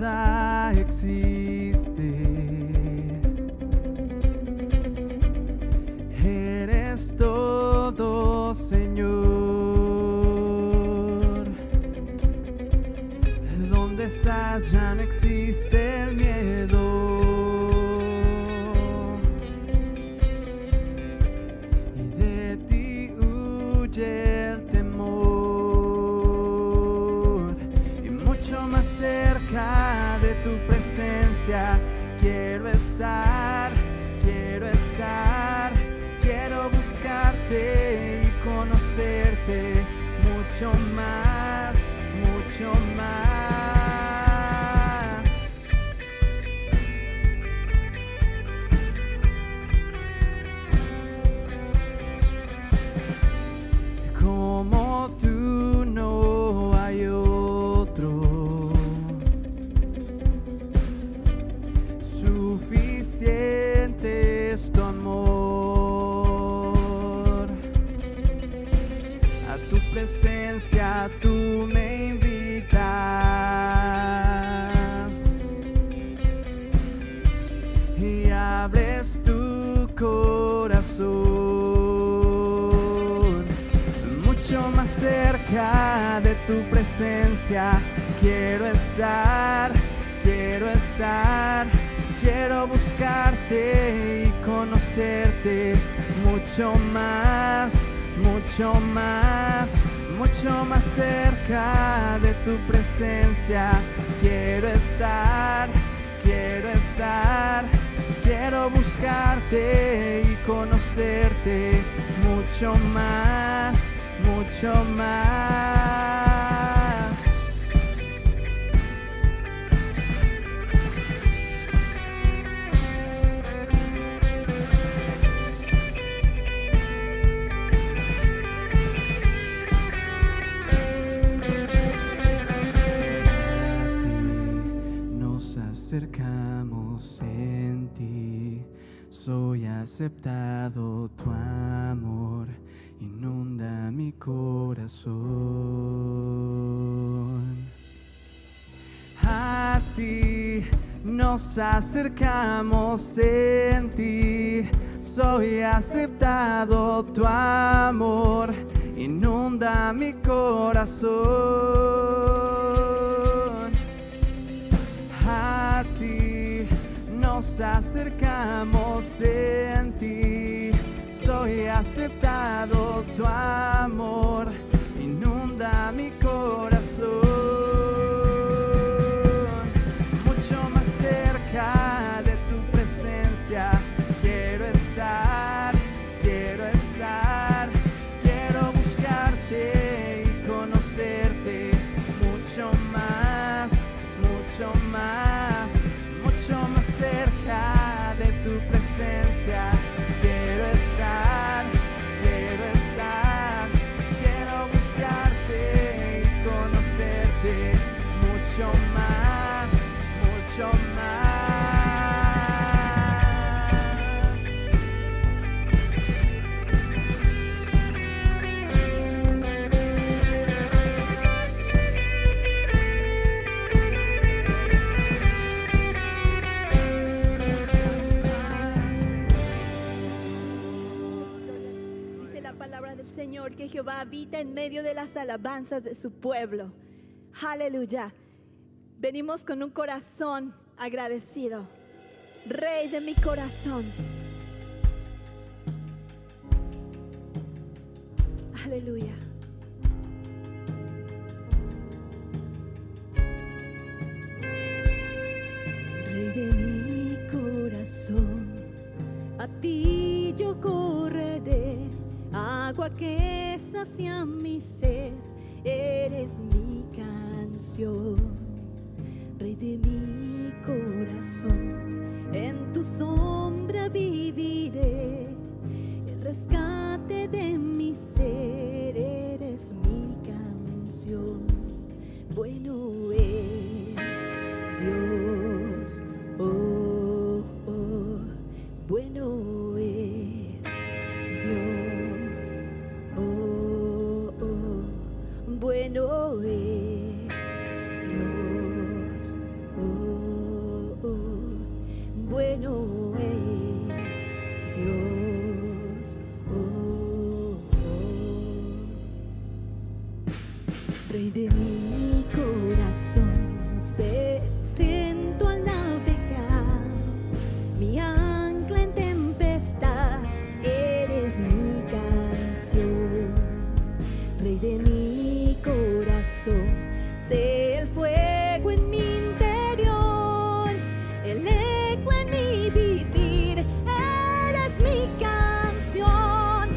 nada existe. Eres todo, Señor. ¿Dónde estás? Ya no existe el miedo. Y de ti huye el temor. Y mucho más cerca de tu presencia quiero estar, quiero estar. Quiero buscarte y conocerte mucho más, mucho más. Como tú no hay otro, suficiente es tu amor. A tu presencia tú me invitas y abres tu corazón. Mucho más cerca de tu presencia quiero estar, quiero estar. Quiero buscarte y conocerte mucho más, mucho más, mucho más cerca de tu presencia. Quiero estar, quiero estar. Quiero buscarte y conocerte mucho más, mucho más. Acercamos en ti, soy aceptado, tu amor inunda mi corazón. A ti nos acercamos en ti, soy aceptado, tu amor inunda mi corazón. A ti nos acercamos en ti, soy aceptado, tu amor inunda mi corazón. Mucho más cerca de tu presencia quiero estar, quiero estar. Quiero buscarte y conocerte mucho más, mucho más, mucho más cerca de tu presencia. Quiero estar, quiero estar. Quiero buscarte y conocerte mucho más, mucho más. Señor, que Jehová habita en medio de las alabanzas de su pueblo. Aleluya. Venimos con un corazón agradecido. Rey de mi corazón. Aleluya. Rey de mi corazón, a ti yo correré. Agua que sacia mi sed, eres mi canción. Rey de mi corazón, en tu sombra viviré. El rescate de mi ser, eres mi canción. Bueno es Dios, oh, oh, bueno es Dios, oh, oh, bueno es Dios, oh. Rey de mi corazón, sediento al navegar, mi ancla en tempestad, eres mi canción. Rey de mi corazón, sé el fuego en mi interior, el eco en mi vivir, eres mi canción.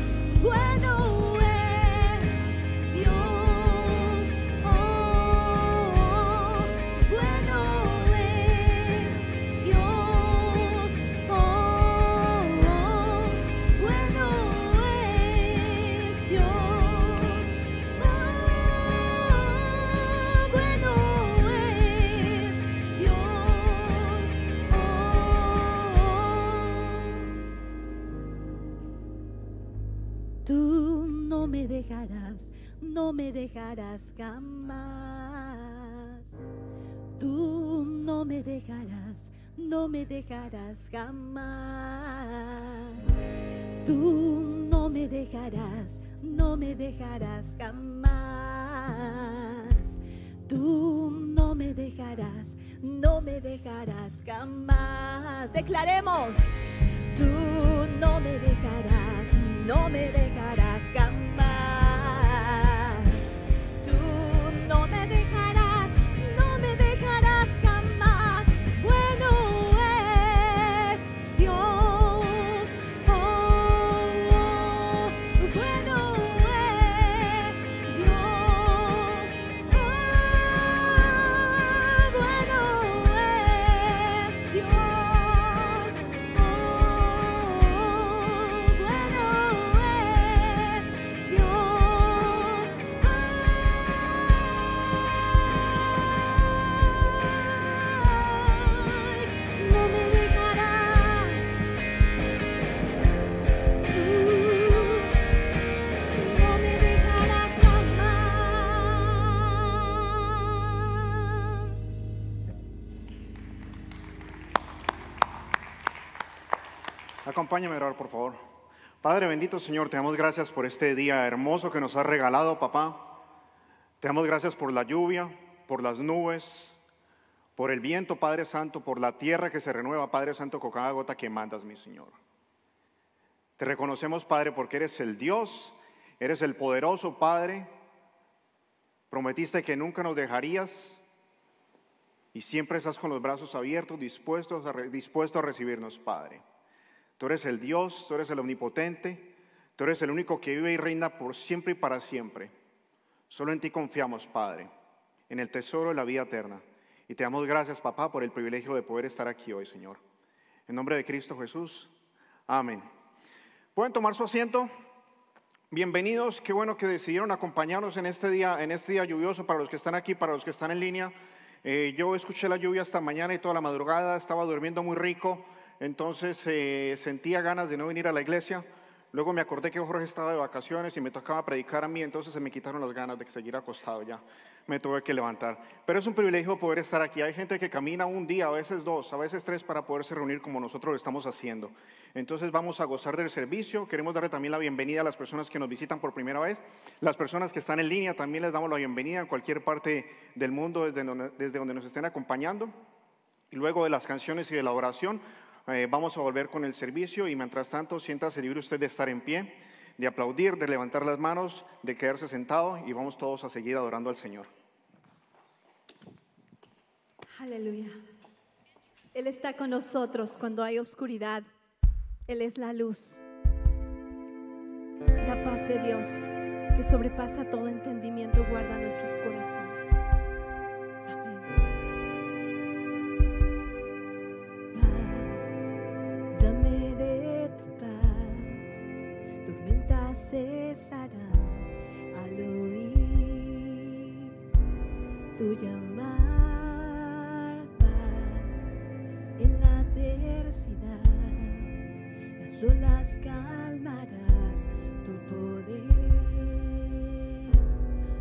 Bueno es Dios, oh, bueno es Dios, oh, bueno es Dios, bueno es Dios, Tú no me dejarás, no me dejarás jamás. Tú no me dejarás, no me dejarás jamás. Tú no me dejarás, no me dejarás jamás. Tú no me dejarás, no me dejarás jamás. Declaremos. Tú no me dejarás, no me dejarás jamás. Tú no me dejarás, no me dejarás jamás. Bueno es Dios, oh, bueno es Dios, bueno es Dios, bueno es Dios, no me dejarás, no me dejarás jamás. Acompáñame a orar, por favor. Padre bendito, Señor, te damos gracias por este día hermoso que nos has regalado, papá. Te damos gracias por la lluvia, por las nubes, por el viento, Padre Santo, por la tierra que se renueva, Padre Santo, con cada gota que mandas, mi Señor. Te reconocemos, Padre, porque eres el Dios, eres el poderoso, Padre. Prometiste que nunca nos dejarías y siempre estás con los brazos abiertos, dispuesto a recibirnos, Padre. Tú eres el Dios, tú eres el omnipotente, tú eres el único que vive y reina por siempre y para siempre. Solo en ti confiamos, Padre, en el tesoro de la vida eterna. Y te damos gracias, papá, por el privilegio de poder estar aquí hoy, Señor. En nombre de Cristo Jesús, amén. ¿Pueden tomar su asiento? Bienvenidos, qué bueno que decidieron acompañarnos en este día lluvioso, para los que están aquí, para los que están en línea. Yo escuché la lluvia hasta mañana y toda la madrugada, estaba durmiendo muy rico. Entonces sentía ganas de no venir a la iglesia. Luego me acordé que Jorge estaba de vacaciones y me tocaba predicar a mí, entonces se me quitaron las ganas de seguir acostado ya. Me tuve que levantar. Pero es un privilegio poder estar aquí. Hay gente que camina un día, a veces dos, a veces tres, para poderse reunir como nosotros lo estamos haciendo. Entonces vamos a gozar del servicio. Queremos darle también la bienvenida a las personas que nos visitan por primera vez. Las personas que están en línea también les damos la bienvenida en cualquier parte del mundo desde donde nos estén acompañando. Y luego de las canciones y de la oración, vamos a volver con el servicio y mientras tanto siéntase libre usted de estar en pie, de aplaudir, de levantar las manos, de quedarse sentado y vamos todos a seguir adorando al Señor. Aleluya. Él está con nosotros cuando hay oscuridad. Él es la luz. La paz de Dios que sobrepasa todo entendimiento guarda nuestros corazones. Amén. Paz, dame de tu paz. Tormentas cesarán al oír tu llamar. En la adversidad, las olas calmarás, tu poder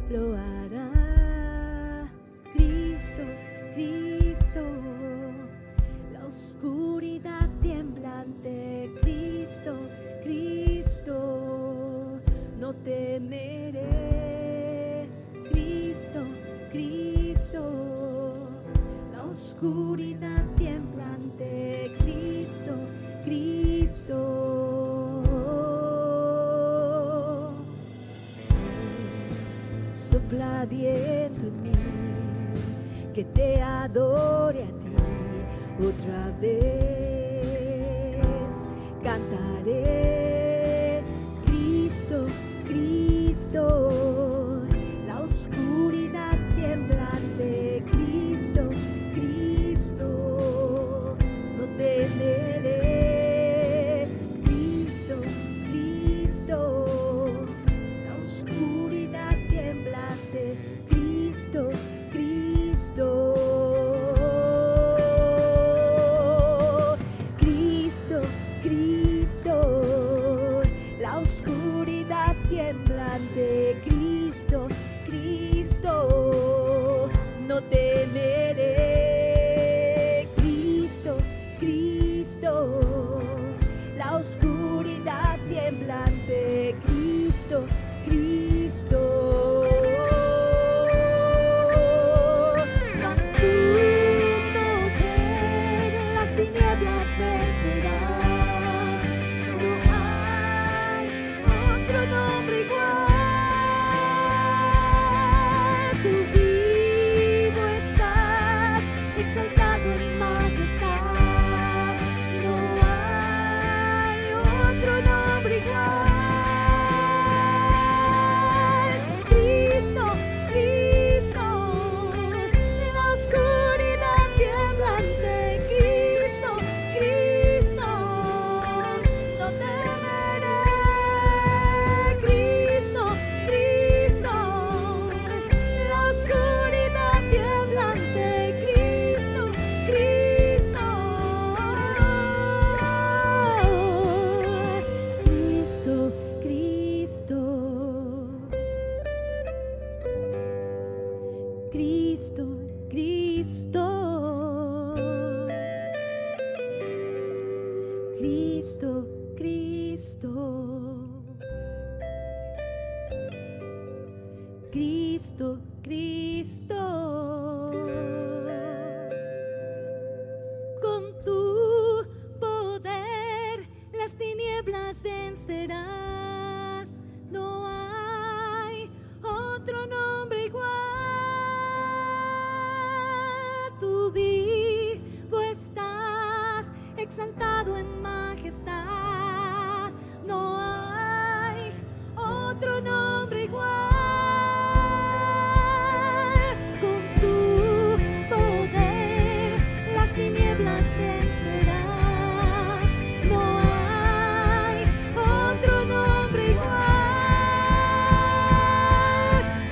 lo hará. Cristo, Cristo, la oscuridad temblante, Cristo, Cristo, no temeré. Cristo, Cristo, la oscuridad tiembla ante Cristo, Cristo. Sopla viento en mí, que te adore a ti otra vez. Cantaré, Cristo, Cristo, la oscuridad tiembla ante Cristo, Cristo, no temeré. Cristo, Cristo, la oscuridad tiembla ante Cristo, Cristo. Cristo, Cristo, la oscuridad tiembla ante Cristo, Cristo, no temeré. Cristo, Cristo, la oscuridad tiembla ante Cristo, Cristo. Con tu poder las tinieblas vencerás. No hay otro nombre igual. Tú vivo estás, exaltado en majestad. No hay otro nombre igual. Cristo, Cristo, la oscuridad tiembla ante Cristo, Cristo, no temeré. Cristo, Cristo, la oscuridad tiembla ante Cristo, Cristo. Cristo, Cristo, Cristo, Cristo, Cristo, Cristo, con tu poder las tinieblas vencerás. No hay otro nombre igual. Tú vivo estás, exaltado en majestad. No hay otro nombre igual. Con tu poder las tinieblas vencerás. No hay otro nombre igual.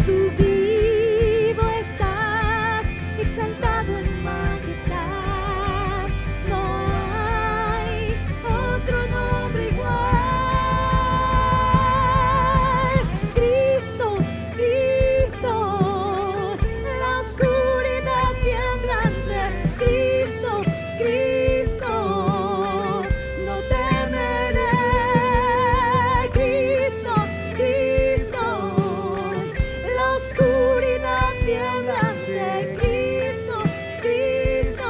Tú vivo estás, exaltado en majestad. No hay otro nombre igual. Cristo, Cristo, la oscuridad tiembla ante Cristo, Cristo, no temeré. Cristo, Cristo, la oscuridad tiembla ante Cristo, Cristo.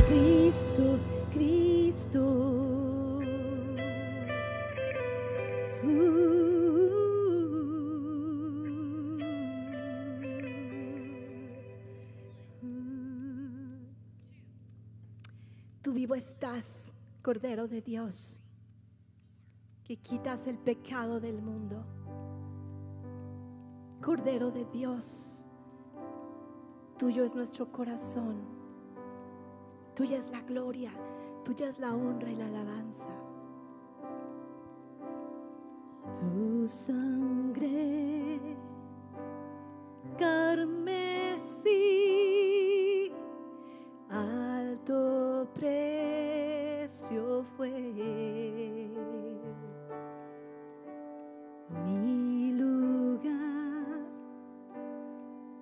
Cristo, Cristo. Tú vivo estás, Cordero de Dios, que quitas el pecado del mundo. Cordero de Dios, tuyo es nuestro corazón, tuya es la gloria, tuya es la honra y la alabanza. Tu sangre carmesí, alto precio fue. Mi lugar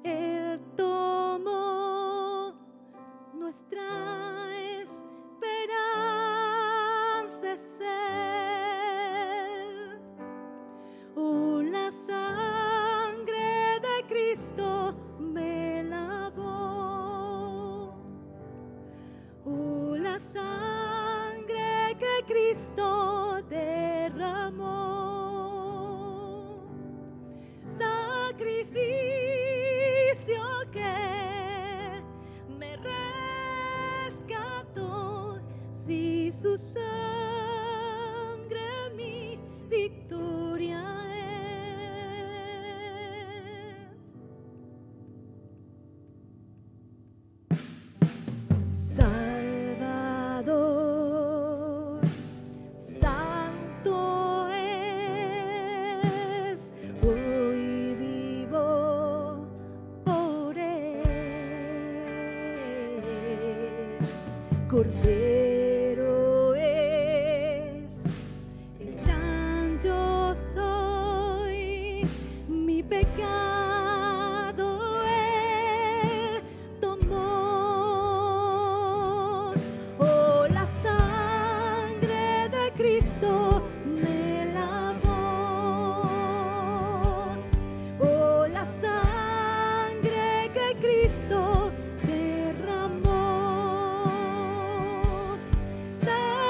Él tomó, nuestra esperanza es Él. Oh, la su sangre mi victoria es. Salvador, santo es, hoy vivo por él. Cordero es, el gran yo soy, mi pecado él tomó. Oh, la sangre de Cristo me lavó. Oh, la sangre que Cristo derramó.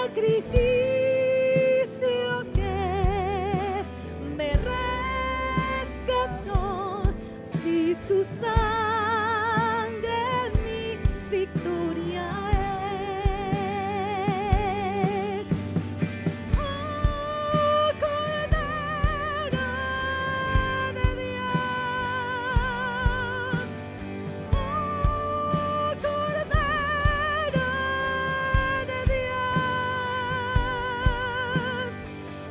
Sacrificio que me rescató, si su sangre mi victoria es. Oh, Cordero de Dios, oh, Cordero de Dios,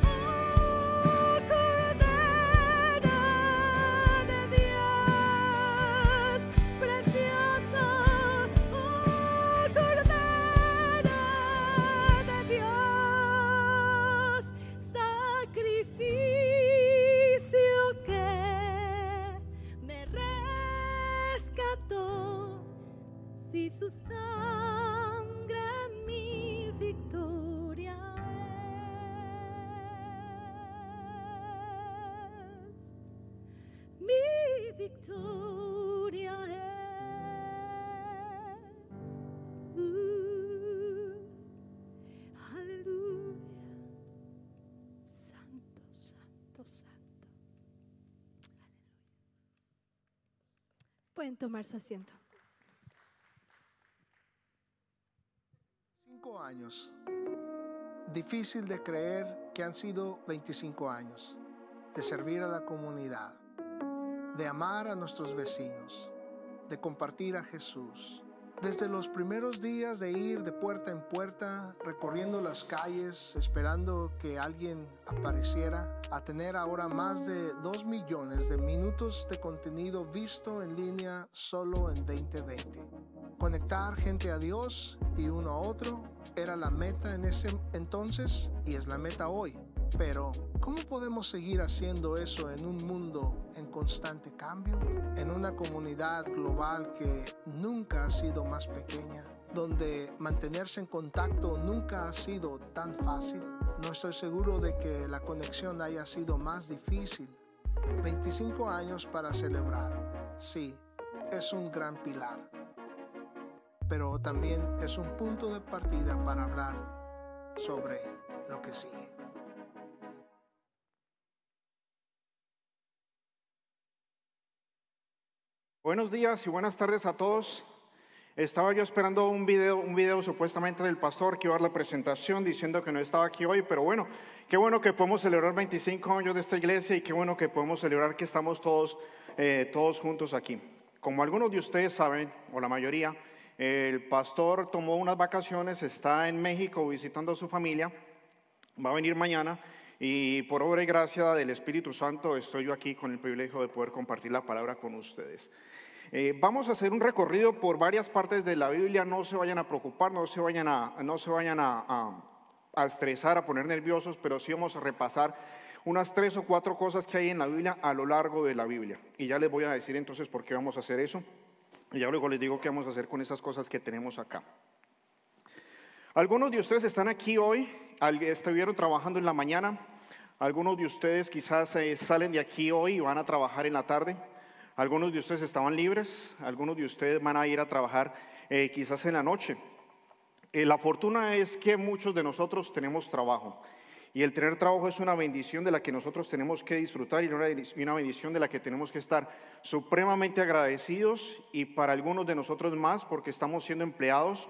oh, Cordero de Dios, precioso, oh, Cordero de Dios, sacrificio que me rescató, si su sangre mi victoria es. Mi victoria es. Aleluya. Santo, santo, santo. Pueden tomar su asiento. 5 años. Difícil de creer que han sido 25 años de servir a la comunidad, de amar a nuestros vecinos, de compartir a Jesús. Desde los primeros días de ir de puerta en puerta, recorriendo las calles, esperando que alguien apareciera, a tener ahora más de 2 millones de minutos de contenido visto en línea solo en 2020. Conectar gente a Dios y uno a otro era la meta en ese entonces y es la meta hoy. Pero, ¿cómo podemos seguir haciendo eso en un mundo en constante cambio? En una comunidad global que nunca ha sido más pequeña, donde mantenerse en contacto nunca ha sido tan fácil. No estoy seguro de que la conexión haya sido más difícil. 25 años para celebrar. Sí, es un gran pilar. Pero también es un punto de partida para hablar sobre lo que sigue. Buenos días y buenas tardes a todos. Estaba yo esperando un video supuestamente del pastor que iba a dar la presentación diciendo que no estaba aquí hoy, pero bueno, qué bueno que podemos celebrar 25 años de esta iglesia y qué bueno que podemos celebrar que estamos todos juntos aquí. Como algunos de ustedes saben, o la mayoría, el pastor tomó unas vacaciones, está en México visitando a su familia, va a venir mañana y por obra y gracia del Espíritu Santo estoy yo aquí con el privilegio de poder compartir la palabra con ustedes. Vamos a hacer un recorrido por varias partes de la Biblia. No se vayan a preocupar, no se vayan a estresar, a poner nerviosos, pero sí vamos a repasar unas 3 o 4 cosas que hay en la Biblia a lo largo de la Biblia. Y ya les voy a decir entonces por qué vamos a hacer eso. Y ya luego les digo qué vamos a hacer con esas cosas que tenemos acá. Algunos de ustedes están aquí hoy, estuvieron trabajando en la mañana. Algunos de ustedes quizás salen de aquí hoy y van a trabajar en la tarde. Algunos de ustedes estaban libres, algunos de ustedes van a ir a trabajar quizás en la noche. La fortuna es que muchos de nosotros tenemos trabajo y el tener trabajo es una bendición de la que nosotros tenemos que disfrutar y una bendición de la que tenemos que estar supremamente agradecidos, y para algunos de nosotros más porque estamos siendo empleados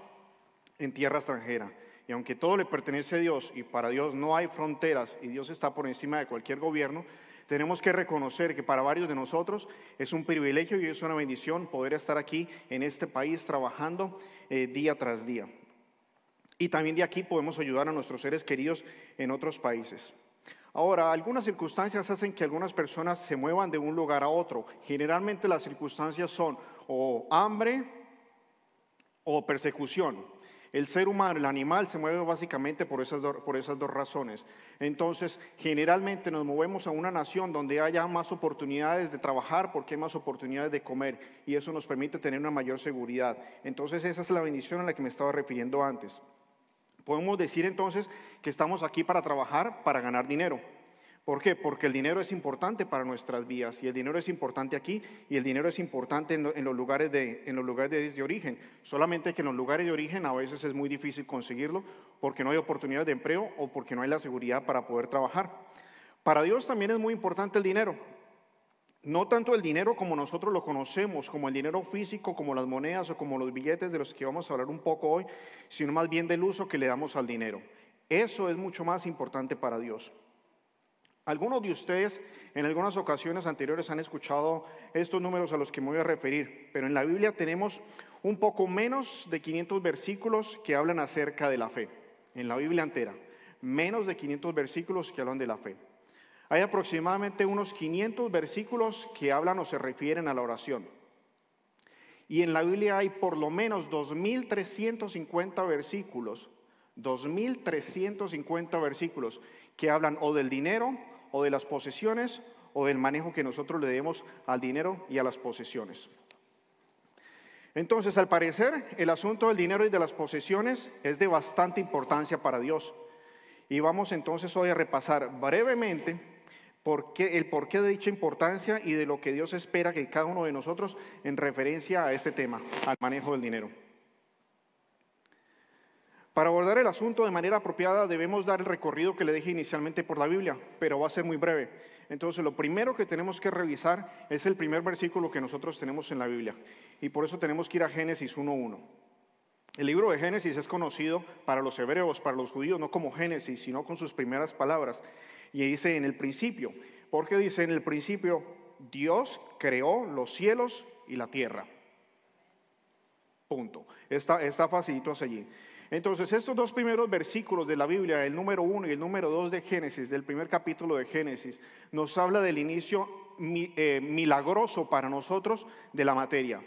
en tierra extranjera. y aunque todo le pertenece a Dios y para Dios no hay fronteras y Dios está por encima de cualquier gobierno, tenemos que reconocer que para varios de nosotros es un privilegio y es una bendición poder estar aquí en este país trabajando día tras día. Y también de aquí podemos ayudar a nuestros seres queridos en otros países. Ahora, algunas circunstancias hacen que algunas personas se muevan de un lugar a otro. Generalmente las circunstancias son o hambre o persecución. El ser humano, el animal, se mueve básicamente por esas dos razones. Entonces, generalmente nos movemos a una nación donde haya más oportunidades de trabajar porque hay más oportunidades de comer y eso nos permite tener una mayor seguridad. Entonces, esa es la bendición a la que me estaba refiriendo antes. Podemos decir entonces que estamos aquí para trabajar, para ganar dinero. ¿Por qué? Porque el dinero es importante para nuestras vidas y el dinero es importante aquí y el dinero es importante en los lugares de origen. Solamente que en los lugares de origen a veces es muy difícil conseguirlo porque no hay oportunidades de empleo o porque no hay la seguridad para poder trabajar. Para Dios también es muy importante el dinero. No tanto el dinero como nosotros lo conocemos, como el dinero físico, como las monedas o como los billetes de los que vamos a hablar un poco hoy, sino más bien del uso que le damos al dinero. Eso es mucho más importante para Dios. Algunos de ustedes en algunas ocasiones anteriores han escuchado estos números a los que me voy a referir, pero en la Biblia tenemos un poco menos de 500 versículos que hablan acerca de la fe. En la Biblia entera, menos de 500 versículos que hablan de la fe. Hay aproximadamente unos 500 versículos que hablan o se refieren a la oración. Y en la Biblia hay por lo menos 2.350 versículos, 2.350 versículos que hablan o del dinero, o de las posesiones, o del manejo que nosotros le demos al dinero y a las posesiones. Entonces, al parecer, el asunto del dinero y de las posesiones es de bastante importancia para Dios. Y vamos entonces hoy a repasar brevemente el porqué de dicha importancia y de lo que Dios espera que cada uno de nosotros en referencia a este tema, al manejo del dinero. Para abordar el asunto de manera apropiada debemos dar el recorrido que le dije inicialmente por la Biblia, pero va a ser muy breve. Entonces lo primero que tenemos que revisar es el primer versículo que nosotros tenemos en la Biblia y por eso tenemos que ir a Génesis 1:1. El libro de Génesis es conocido para los hebreos, para los judíos, no como Génesis, sino con sus primeras palabras. Y dice en el principio, porque dice en el principio, Dios creó los cielos y la tierra. Punto. Está facilito hacia allí. Entonces estos dos primeros versículos de la Biblia, el número 1 y el número 2 de Génesis, del primer capítulo de Génesis, nos habla del inicio milagroso para nosotros de la materia.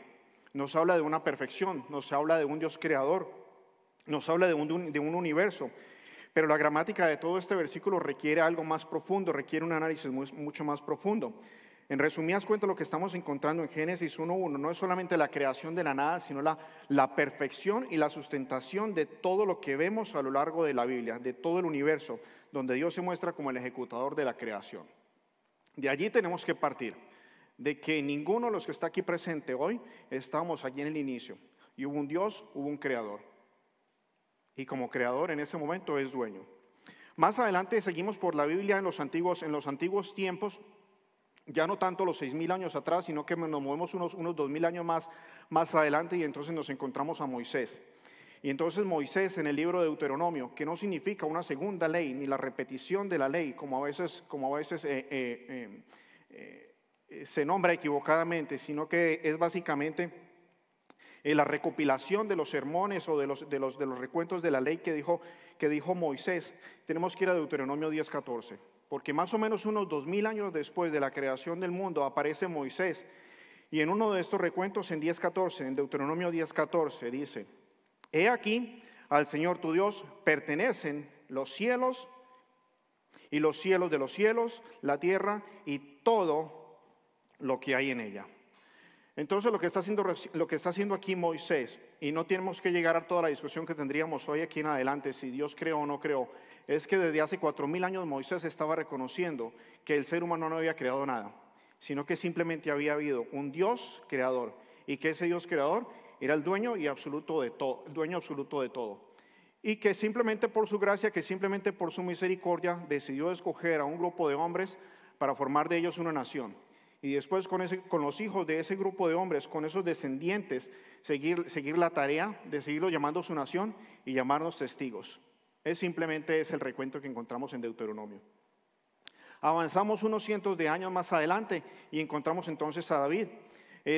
Nos habla de una perfección, nos habla de un Dios creador, nos habla de un universo. Pero la gramática de todo este versículo requiere algo más profundo, requiere un análisis mucho más profundo. En resumidas cuentas, lo que estamos encontrando en Génesis 1:1 no es solamente la creación de la nada, sino la perfección y la sustentación de todo lo que vemos a lo largo de la Biblia, de todo el universo, donde Dios se muestra como el ejecutador de la creación. De allí tenemos que partir, de que ninguno de los que está aquí presente hoy estamos allí en el inicio. Y hubo un Dios, hubo un creador. Y como creador en ese momento es dueño. Más adelante seguimos por la Biblia en los antiguos tiempos, ya no tanto los 6.000 años atrás, sino que nos movemos unos 2.000 años más adelante y entonces nos encontramos a Moisés. Y entonces Moisés en el libro de Deuteronomio, que no significa una segunda ley ni la repetición de la ley, como a veces se nombra equivocadamente, sino que es básicamente la recopilación de los sermones o de los recuentos de la ley que dijo Moisés. Tenemos que ir a Deuteronomio 10:14, porque más o menos unos 2.000 años después de la creación del mundo aparece Moisés, y en uno de estos recuentos en 10:14, en Deuteronomio 10:14 dice: He aquí, al Señor tu Dios pertenecen los cielos y los cielos de los cielos, la tierra y todo lo que hay en ella. Entonces lo que está haciendo aquí Moisés, y no tenemos que llegar a toda la discusión que tendríamos hoy aquí en adelante, si Dios creó o no creó, es que desde hace 4.000 años Moisés estaba reconociendo que el ser humano no había creado nada, sino que simplemente había habido un Dios creador, y que ese Dios creador era el dueño absoluto de todo. Y que simplemente por su gracia, que simplemente por su misericordia, decidió escoger a un grupo de hombres para formar de ellos una nación. Y después con los hijos de ese grupo de hombres, con esos descendientes, seguir la tarea de seguirlo llamando su nación y llamarnos testigos. Simplemente es el recuento que encontramos en Deuteronomio. Avanzamos unos cientos de años más adelante y encontramos entonces a David.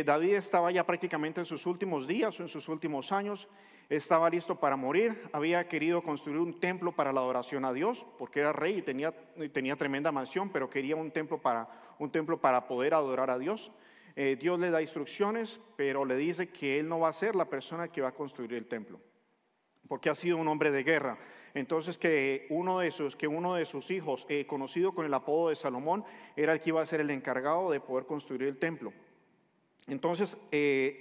David estaba ya prácticamente en sus últimos días o en sus últimos años. Estaba listo para morir. Había querido construir un templo para la adoración a Dios, porque era rey y tenía tremenda mansión, pero quería un templo para poder adorar a Dios. Dios le da instrucciones, pero le dice que él no va a ser la persona que va a construir el templo, porque ha sido un hombre de guerra. Entonces que uno de sus hijos, conocido con el apodo de Salomón, era el que iba a ser el encargado de poder construir el templo. Entonces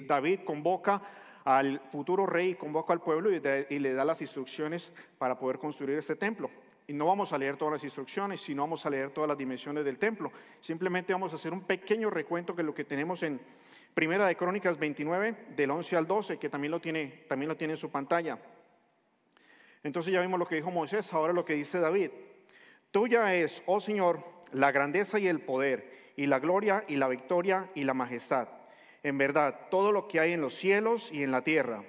David convoca al futuro rey, convoca al pueblo y le da las instrucciones para poder construir este templo. Y no vamos a leer todas las instrucciones, sino vamos a leer todas las dimensiones del templo. Simplemente vamos a hacer un pequeño recuento de lo que tenemos en Primera de Crónicas 29, del 11 al 12, que también lo tiene en su pantalla. Entonces ya vimos lo que dijo Moisés, ahora lo que dice David. Tuya es, oh Señor, la grandeza y el poder, y la gloria y la victoria y la majestad. En verdad, todo lo que hay en los cielos y en la tierra,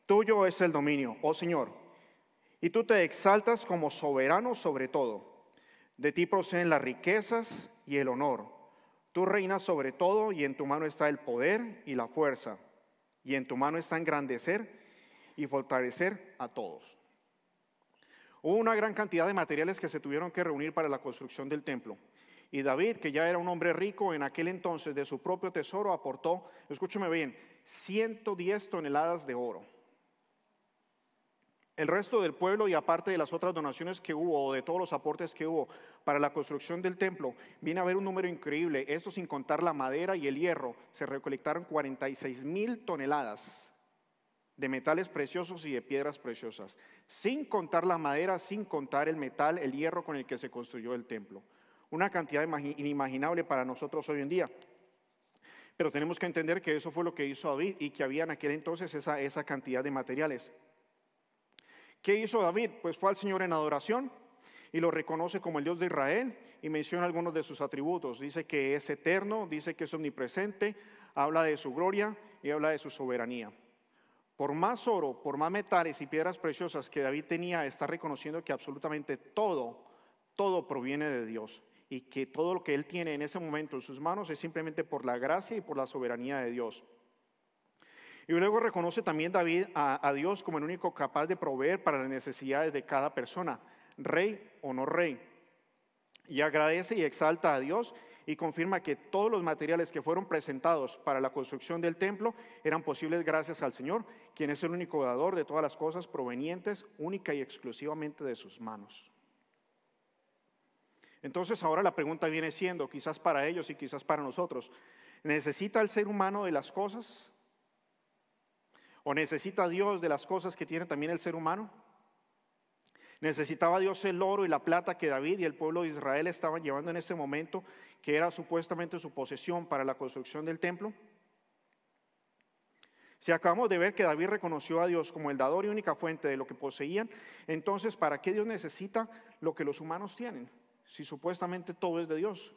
tuyo es el dominio, oh Señor. Y tú te exaltas como soberano sobre todo. De ti proceden las riquezas y el honor. Tú reinas sobre todo y en tu mano está el poder y la fuerza. Y en tu mano está engrandecer y fortalecer a todos. Hubo una gran cantidad de materiales que se tuvieron que reunir para la construcción del templo. Y David, que ya era un hombre rico en aquel entonces, de su propio tesoro aportó, escúcheme bien, 110 toneladas de oro. El resto del pueblo, y aparte de las otras donaciones que hubo, o de todos los aportes que hubo para la construcción del templo, viene a haber un número increíble. Esto sin contar la madera y el hierro. Se recolectaron 46,000 toneladas de metales preciosos y de piedras preciosas, sin contar la madera, sin contar el metal, el hierro con el que se construyó el templo. Una cantidad inimaginable para nosotros hoy en día. Pero tenemos que entender que eso fue lo que hizo David y que había en aquel entonces esa cantidad de materiales. ¿Qué hizo David? Pues fue al Señor en adoración y lo reconoce como el Dios de Israel y menciona algunos de sus atributos. Dice que es eterno, dice que es omnipresente, habla de su gloria y habla de su soberanía. Por más oro, por más metales y piedras preciosas que David tenía, está reconociendo que absolutamente todo proviene de Dios y que todo lo que él tiene en ese momento en sus manos es simplemente por la gracia y por la soberanía de Dios. Y luego reconoce también David a Dios como el único capaz de proveer para las necesidades de cada persona, rey o no rey. Y agradece y exalta a Dios y confirma que todos los materiales que fueron presentados para la construcción del templo eran posibles gracias al Señor, quien es el único dador de todas las cosas provenientes única y exclusivamente de sus manos. Entonces ahora la pregunta viene siendo, quizás para ellos y quizás para nosotros, ¿necesita el ser humano de las cosas? ¿O necesita Dios de las cosas que tiene también el ser humano? ¿Necesitaba Dios el oro y la plata que David y el pueblo de Israel estaban llevando en ese momento, que era supuestamente su posesión para la construcción del templo? Si acabamos de ver que David reconoció a Dios como el dador y única fuente de lo que poseían, entonces ¿para qué Dios necesita lo que los humanos tienen? Si supuestamente todo es de Dios,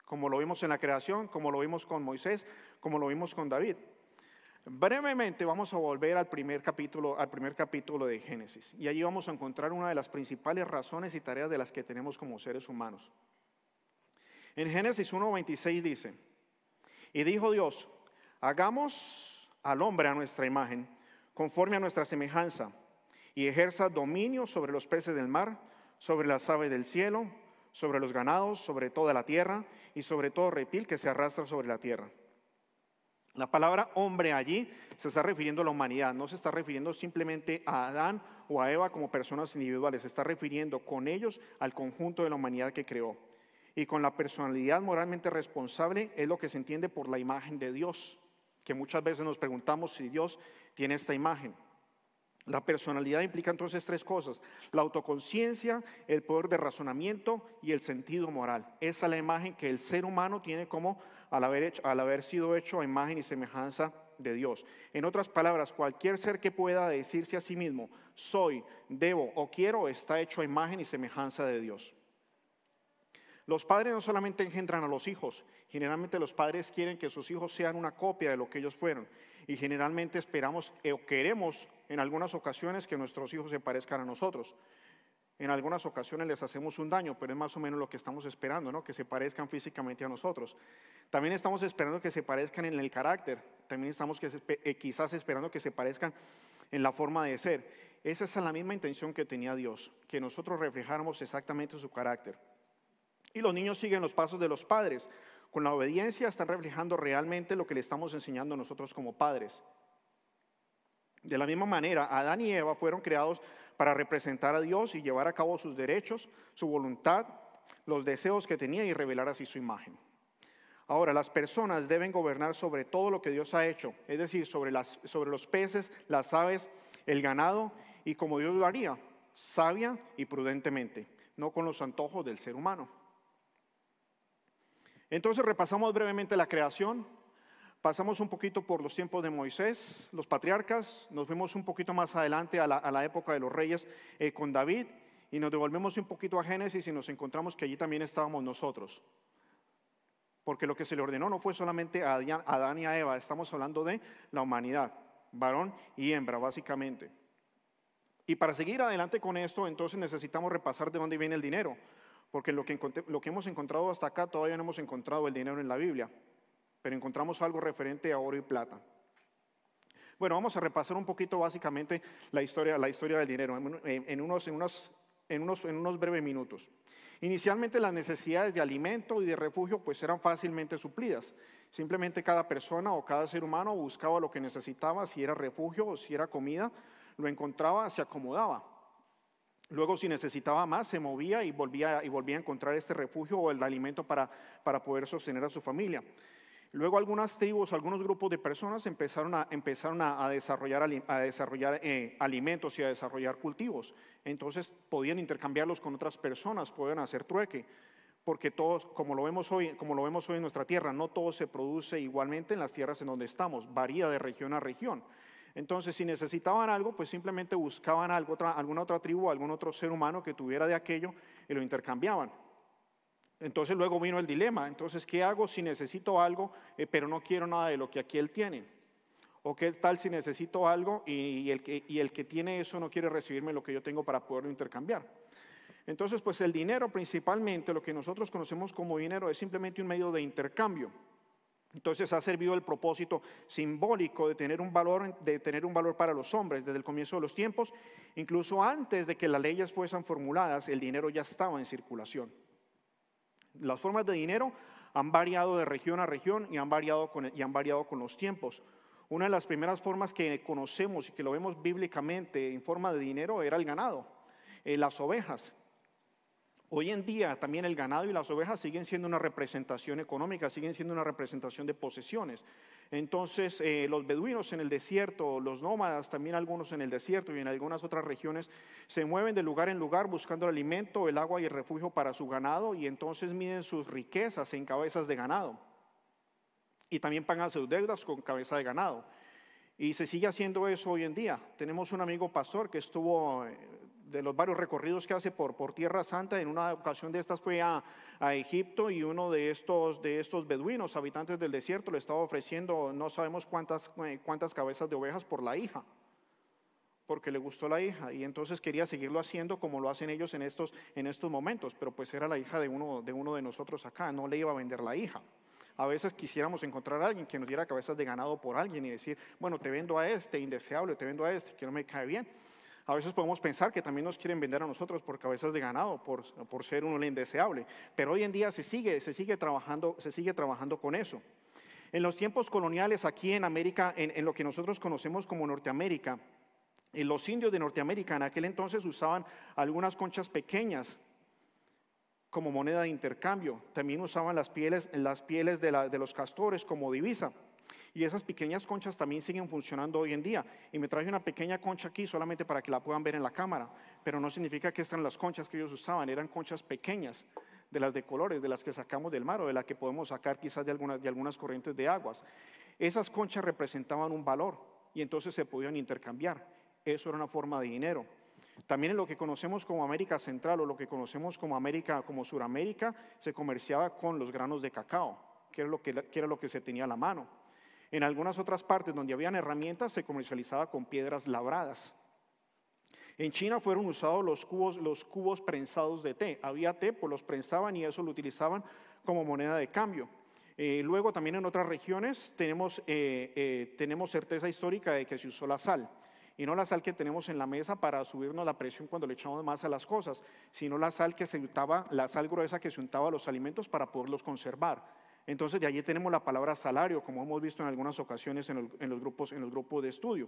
como lo vimos en la creación, como lo vimos con Moisés, como lo vimos con David. Brevemente vamos a volver al primer capítulo de Génesis, y allí vamos a encontrar una de las principales razones y tareas de las que tenemos como seres humanos. En Génesis 1:26 dice: y dijo Dios, hagamos al hombre a nuestra imagen, conforme a nuestra semejanza, y ejerza dominio sobre los peces del mar, sobre las aves del cielo, sobre los ganados, sobre toda la tierra, y sobre todo reptil que se arrastra sobre la tierra. La palabra hombre allí se está refiriendo a la humanidad, no se está refiriendo simplemente a Adán o a Eva como personas individuales, se está refiriendo con ellos al conjunto de la humanidad que creó. Y con la personalidad moralmente responsable es lo que se entiende por la imagen de Dios, que muchas veces nos preguntamos si Dios tiene esta imagen. La personalidad implica entonces tres cosas: la autoconciencia, el poder de razonamiento y el sentido moral. Esa es la imagen que el ser humano tiene como al haber sido hecho a imagen y semejanza de Dios. En otras palabras, cualquier ser que pueda decirse a sí mismo soy, debo o quiero está hecho a imagen y semejanza de Dios. Los padres no solamente engendran a los hijos, generalmente los padres quieren que sus hijos sean una copia de lo que ellos fueron. Y generalmente esperamos o queremos en algunas ocasiones que nuestros hijos se parezcan a nosotros. En algunas ocasiones les hacemos un daño, pero es más o menos lo que estamos esperando, ¿no? Que se parezcan físicamente a nosotros. También estamos esperando que se parezcan en el carácter. También estamos quizás esperando que se parezcan en la forma de ser. Esa es la misma intención que tenía Dios, que nosotros reflejáramos exactamente su carácter. Y los niños siguen los pasos de los padres. Con la obediencia están reflejando realmente lo que le estamos enseñando nosotros como padres. De la misma manera, Adán y Eva fueron creados para representar a Dios y llevar a cabo sus derechos, su voluntad, los deseos que tenía y revelar así su imagen. Ahora, las personas deben gobernar sobre todo lo que Dios ha hecho, es decir, sobre los peces, las aves, el ganado, y como Dios lo haría, sabia y prudentemente, no con los antojos del ser humano. Entonces repasamos brevemente la creación, pasamos un poquito por los tiempos de Moisés, los patriarcas, nos fuimos un poquito más adelante a la época de los reyes con David, y nos devolvemos un poquito a Génesis y nos encontramos que allí también estábamos nosotros. Porque lo que se le ordenó no fue solamente a Adán y a Eva, estamos hablando de la humanidad, varón y hembra básicamente. Y para seguir adelante con esto, entonces necesitamos repasar de dónde viene el dinero. Porque lo que hemos encontrado hasta acá, todavía no hemos encontrado el dinero en la Biblia, pero encontramos algo referente a oro y plata. Bueno, vamos a repasar un poquito básicamente la historia del dinero en unos breves minutos. Inicialmente las necesidades de alimento y de refugio pues eran fácilmente suplidas. Simplemente cada persona o cada ser humano buscaba lo que necesitaba, si era refugio o si era comida, lo encontraba, se acomodaba. Luego, si necesitaba más, se movía y volvía a encontrar este refugio o el alimento para poder sostener a su familia. Luego, algunas tribus, algunos grupos de personas empezaron a desarrollar alimentos y a desarrollar cultivos. Entonces, podían intercambiarlos con otras personas, podían hacer trueque. Porque todos, como lo vemos hoy en nuestra tierra, no todo se produce igualmente en las tierras en donde estamos, varía de región a región. Entonces, si necesitaban algo, pues simplemente buscaban alguna otra tribu, algún otro ser humano que tuviera de aquello y lo intercambiaban. Entonces luego vino el dilema. Entonces, ¿qué hago si necesito algo, pero no quiero nada de lo que aquí él tiene? ¿O qué tal si necesito algo y el que tiene eso no quiere recibirme lo que yo tengo para poderlo intercambiar? Entonces, pues el dinero principalmente, lo que nosotros conocemos como dinero, es simplemente un medio de intercambio. Entonces ha servido el propósito simbólico de tener un valor para los hombres desde el comienzo de los tiempos. Incluso antes de que las leyes fuesen formuladas, el dinero ya estaba en circulación. Las formas de dinero han variado de región a región y han variado con los tiempos. Una de las primeras formas que conocemos y que lo vemos bíblicamente en forma de dinero era el ganado, las ovejas. Hoy en día también el ganado y las ovejas siguen siendo una representación económica, siguen siendo una representación de posesiones. Entonces los beduinos en el desierto, los nómadas también algunos en el desierto y en algunas otras regiones se mueven de lugar en lugar buscando el alimento, el agua y el refugio para su ganado, y entonces miden sus riquezas en cabezas de ganado y también pagan sus deudas con cabeza de ganado. Y se sigue haciendo eso hoy en día. Tenemos un amigo pastor que estuvo de los varios recorridos que hace por Tierra Santa. En una ocasión de estas fue a Egipto, y uno de estos beduinos, habitantes del desierto, le estaba ofreciendo no sabemos cuántas cabezas de ovejas por la hija, porque le gustó la hija, y entonces quería seguirlo haciendo como lo hacen ellos en estos momentos, pero pues era la hija de uno de nosotros acá, no le iba a vender la hija. A veces quisiéramos encontrar a alguien que nos diera cabezas de ganado por alguien y decir, bueno, te vendo a este indeseable, te vendo a este que no me cae bien. A veces podemos pensar que también nos quieren vender a nosotros por cabezas de ganado, por ser uno indeseable. Pero hoy en día se sigue trabajando con eso. En los tiempos coloniales aquí en América, en lo que nosotros conocemos como Norteamérica, los indios de Norteamérica en aquel entonces usaban algunas conchas pequeñas como moneda de intercambio. También usaban las pieles de los castores como divisa. Y esas pequeñas conchas también siguen funcionando hoy en día. Y me traje una pequeña concha aquí solamente para que la puedan ver en la cámara. Pero no significa que estas eran las conchas que ellos usaban. Eran conchas pequeñas, de las de colores, de las que sacamos del mar o de las que podemos sacar quizás de algunas corrientes de aguas. Esas conchas representaban un valor y entonces se podían intercambiar. Eso era una forma de dinero. También en lo que conocemos como América Central o lo que conocemos como como Suramérica, se comerciaba con los granos de cacao, que era lo que se tenía a la mano. En algunas otras partes donde habían herramientas se comercializaba con piedras labradas. En China fueron usados los cubos prensados de té. Había té, pues los prensaban y eso lo utilizaban como moneda de cambio. Luego también en otras regiones tenemos certeza histórica de que se usó la sal. Y no la sal que tenemos en la mesa para subirnos la presión cuando le echamos más a las cosas, sino la sal la sal gruesa que se untaba a los alimentos para poderlos conservar. Entonces de allí tenemos la palabra salario, como hemos visto en algunas ocasiones en los grupos de estudio.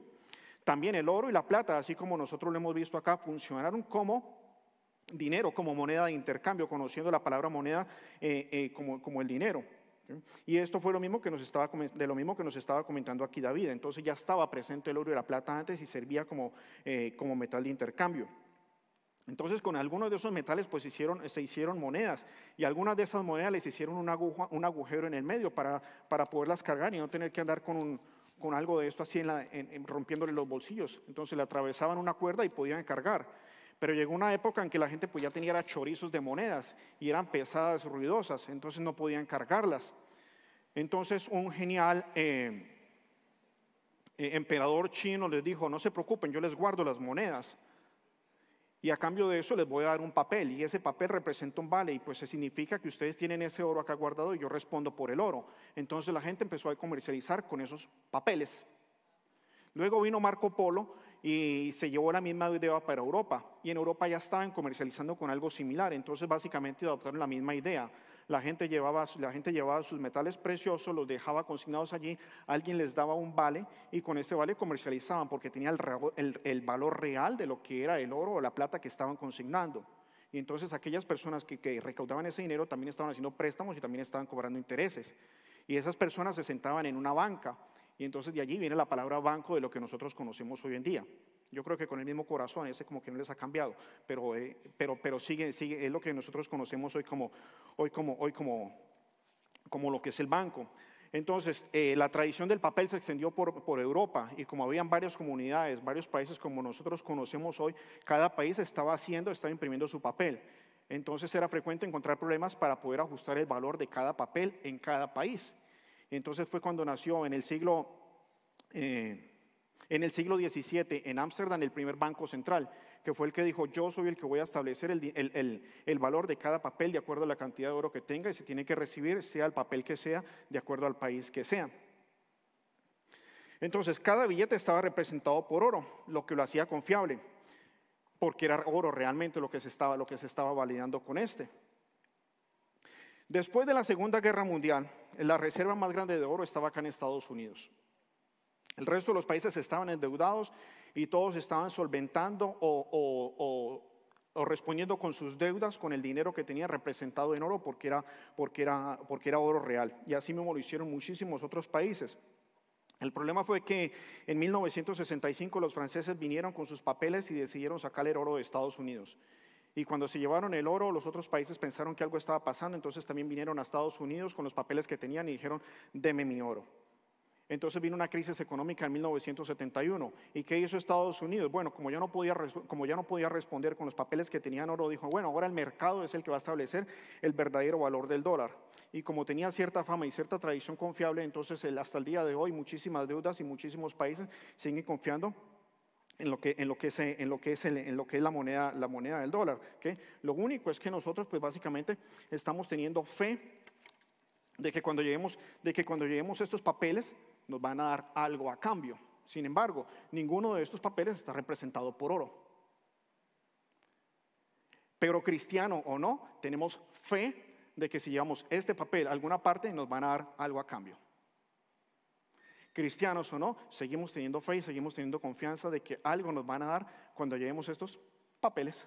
También el oro y la plata, así como nosotros lo hemos visto acá, funcionaron como dinero, como moneda de intercambio, conociendo la palabra moneda como el dinero. Y esto fue lo mismo que nos estaba comentando aquí David. Entonces ya estaba presente el oro y la plata antes y servía como metal de intercambio. Entonces con algunos de esos metales pues se hicieron monedas, y algunas de esas monedas les hicieron un agujero en el medio para poderlas cargar y no tener que andar con algo de esto así rompiéndole los bolsillos. Entonces le atravesaban una cuerda y podían cargar. Pero llegó una época en que la gente pues ya tenía chorizos de monedas y eran pesadas, ruidosas, entonces no podían cargarlas. Entonces un genial emperador chino les dijo: no se preocupen, yo les guardo las monedas y a cambio de eso les voy a dar un papel, y ese papel representa un vale, y pues se significa que ustedes tienen ese oro acá guardado y yo respondo por el oro. Entonces la gente empezó a comercializar con esos papeles. Luego vino Marco Polo y se llevó la misma idea para Europa, y en Europa ya estaban comercializando con algo similar. Entonces básicamente adoptaron la misma idea. La gente llevaba sus metales preciosos, los dejaba consignados allí, alguien les daba un vale y con ese vale comercializaban porque tenía el valor real de lo que era el oro o la plata que estaban consignando. Y entonces aquellas personas que recaudaban ese dinero también estaban haciendo préstamos y también estaban cobrando intereses. Y esas personas se sentaban en una banca. Y entonces de allí viene la palabra banco de lo que nosotros conocemos hoy en día. Yo creo que con el mismo corazón, ese como que no les ha cambiado, pero sigue, es lo que nosotros conocemos hoy como lo que es el banco. Entonces la tradición del papel se extendió por Europa, y como habían varias comunidades, varios países como nosotros conocemos hoy, cada país estaba imprimiendo su papel. Entonces era frecuente encontrar problemas para poder ajustar el valor de cada papel en cada país. Entonces fue cuando nació en el siglo XVII en Ámsterdam el primer banco central, que fue el que dijo: yo soy el que voy a establecer el valor de cada papel de acuerdo a la cantidad de oro que tenga, y se tiene que recibir sea el papel que sea, de acuerdo al país que sea. Entonces cada billete estaba representado por oro, lo que lo hacía confiable, porque era oro realmente lo que se estaba validando con este. Después de la Segunda Guerra Mundial, la reserva más grande de oro estaba acá en Estados Unidos. El resto de los países estaban endeudados y todos estaban solventando o respondiendo con sus deudas con el dinero que tenían representado en oro, porque era oro real. Y así mismo lo hicieron muchísimos otros países. El problema fue que en 1965 los franceses vinieron con sus papeles y decidieron sacar el oro de Estados Unidos. Y cuando se llevaron el oro, los otros países pensaron que algo estaba pasando, entonces también vinieron a Estados Unidos con los papeles que tenían y dijeron: deme mi oro. Entonces vino una crisis económica en 1971. ¿Y qué hizo Estados Unidos? Bueno, como ya no podía responder con los papeles que tenían oro, dijo: bueno, ahora el mercado es el que va a establecer el verdadero valor del dólar. Y como tenía cierta fama y cierta tradición confiable, entonces hasta el día de hoy muchísimas deudas y muchísimos países siguen confiando en lo que es la moneda del dólar. ¿Okay? Lo único es que nosotros pues básicamente estamos teniendo fe de que cuando llevemos estos papeles nos van a dar algo a cambio. Sin embargo, ninguno de estos papeles está representado por oro. Pero cristiano o no, tenemos fe de que si llevamos este papel a alguna parte nos van a dar algo a cambio. Cristianos o no, seguimos teniendo fe y seguimos teniendo confianza de que algo nos van a dar cuando llevemos estos papeles.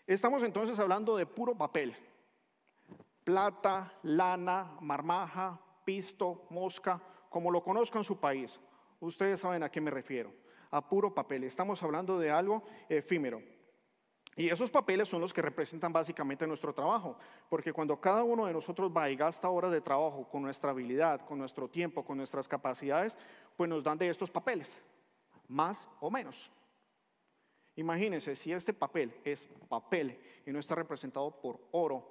Estamos entonces hablando de puro papel: plata, lana, marmaja, pisto, mosca, como lo conozca en su país. Ustedes saben a qué me refiero, a puro papel. Estamos hablando de algo efímero. Y esos papeles son los que representan básicamente nuestro trabajo, porque cuando cada uno de nosotros va y gasta horas de trabajo con nuestra habilidad, con nuestro tiempo, con nuestras capacidades, pues nos dan de estos papeles. más o menos. Imagínense, si este papel es papel y no está representado por oro,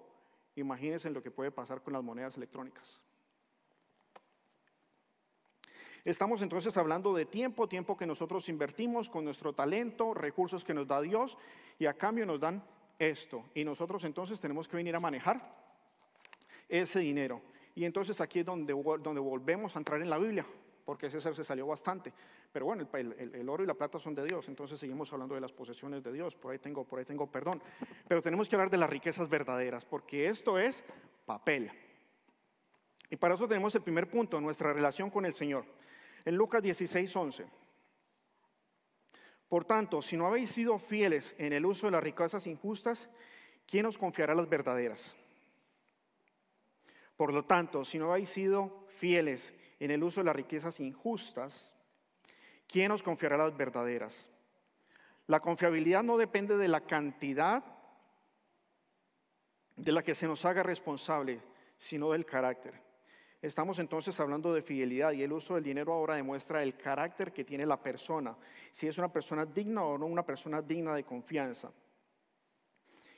imagínense lo que puede pasar con las monedas electrónicas. Estamos entonces hablando de tiempo que nosotros invertimos con nuestro talento, recursos que nos da Dios, y a cambio nos dan esto. Y nosotros entonces tenemos que venir a manejar ese dinero. Y entonces aquí es donde volvemos a entrar en la Biblia, porque César se salió bastante. Pero bueno, el oro y la plata son de Dios, entonces seguimos hablando de las posesiones de Dios, por ahí tengo perdón. Pero tenemos que hablar de las riquezas verdaderas, porque esto es papel. Y para eso tenemos el primer punto, nuestra relación con el Señor. En Lucas 16:11. Por tanto, si no habéis sido fieles en el uso de las riquezas injustas, ¿quién os confiará las verdaderas? Por lo tanto, si no habéis sido fieles en el uso de las riquezas injustas, ¿quién os confiará las verdaderas? La confiabilidad no depende de la cantidad de la que se nos haga responsable, sino del carácter. Estamos entonces hablando de fidelidad, y el uso del dinero ahora demuestra el carácter que tiene la persona, si es una persona digna o no una persona digna de confianza.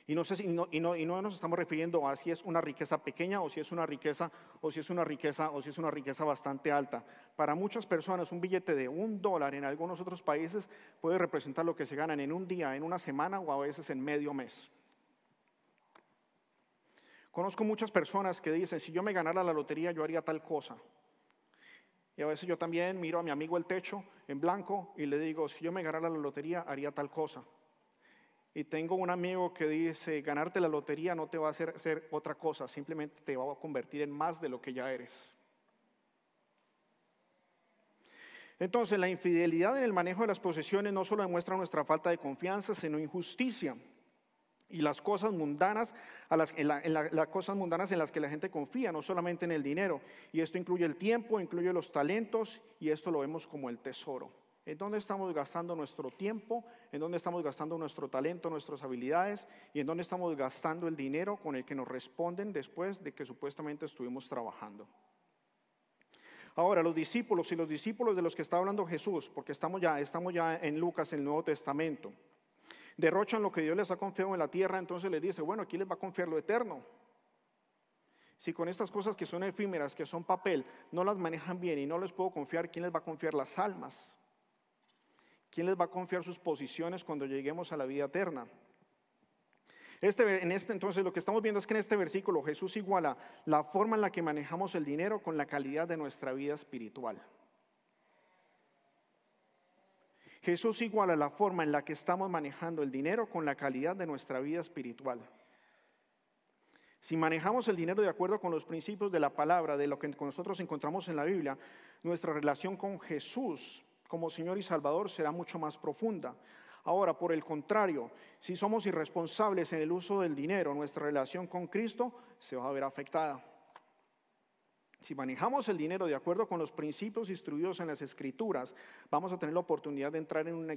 Y no nos estamos refiriendo a si es una riqueza pequeña o si es una riqueza bastante alta. Para muchas personas un billete de $1 en algunos otros países puede representar lo que se ganan en un día, en una semana o a veces en medio mes. Conozco muchas personas que dicen, si yo me ganara la lotería yo haría tal cosa. Y a veces yo también miro a mi amigo el techo en blanco y le digo, si yo me ganara la lotería haría tal cosa. Y tengo un amigo que dice, ganarte la lotería no te va a hacer otra cosa, simplemente te va a convertir en más de lo que ya eres. Entonces, la infidelidad en el manejo de las posesiones no solo demuestra nuestra falta de confianza, sino injusticia. Y las cosas mundanas, las cosas mundanas en las que la gente confía, no solamente en el dinero. Y esto incluye el tiempo, incluye los talentos, y esto lo vemos como el tesoro. ¿En dónde estamos gastando nuestro tiempo? ¿En dónde estamos gastando nuestro talento, nuestras habilidades? ¿Y en dónde estamos gastando el dinero con el que nos responden después de que supuestamente estuvimos trabajando? Ahora, los discípulos de los que está hablando Jesús, porque estamos ya en Lucas, en el Nuevo Testamento, derrochan lo que Dios les ha confiado en la tierra, entonces les dice, bueno, ¿quién les va a confiar lo eterno? Si con estas cosas que son efímeras, que son papel, no las manejan bien y no les puedo confiar, ¿quién les va a confiar las almas? ¿Quién les va a confiar sus posiciones cuando lleguemos a la vida eterna? Entonces lo que estamos viendo es que en este versículo Jesús iguala la forma en la que manejamos el dinero con la calidad de nuestra vida espiritual. Jesús iguala la forma en la que estamos manejando el dinero con la calidad de nuestra vida espiritual. Si manejamos el dinero de acuerdo con los principios de la palabra, de lo que nosotros encontramos en la Biblia, nuestra relación con Jesús como Señor y Salvador será mucho más profunda. Ahora, por el contrario, si somos irresponsables en el uso del dinero, nuestra relación con Cristo se va a ver afectada. Si manejamos el dinero de acuerdo con los principios instruidos en las Escrituras, vamos a tener la oportunidad de entrar en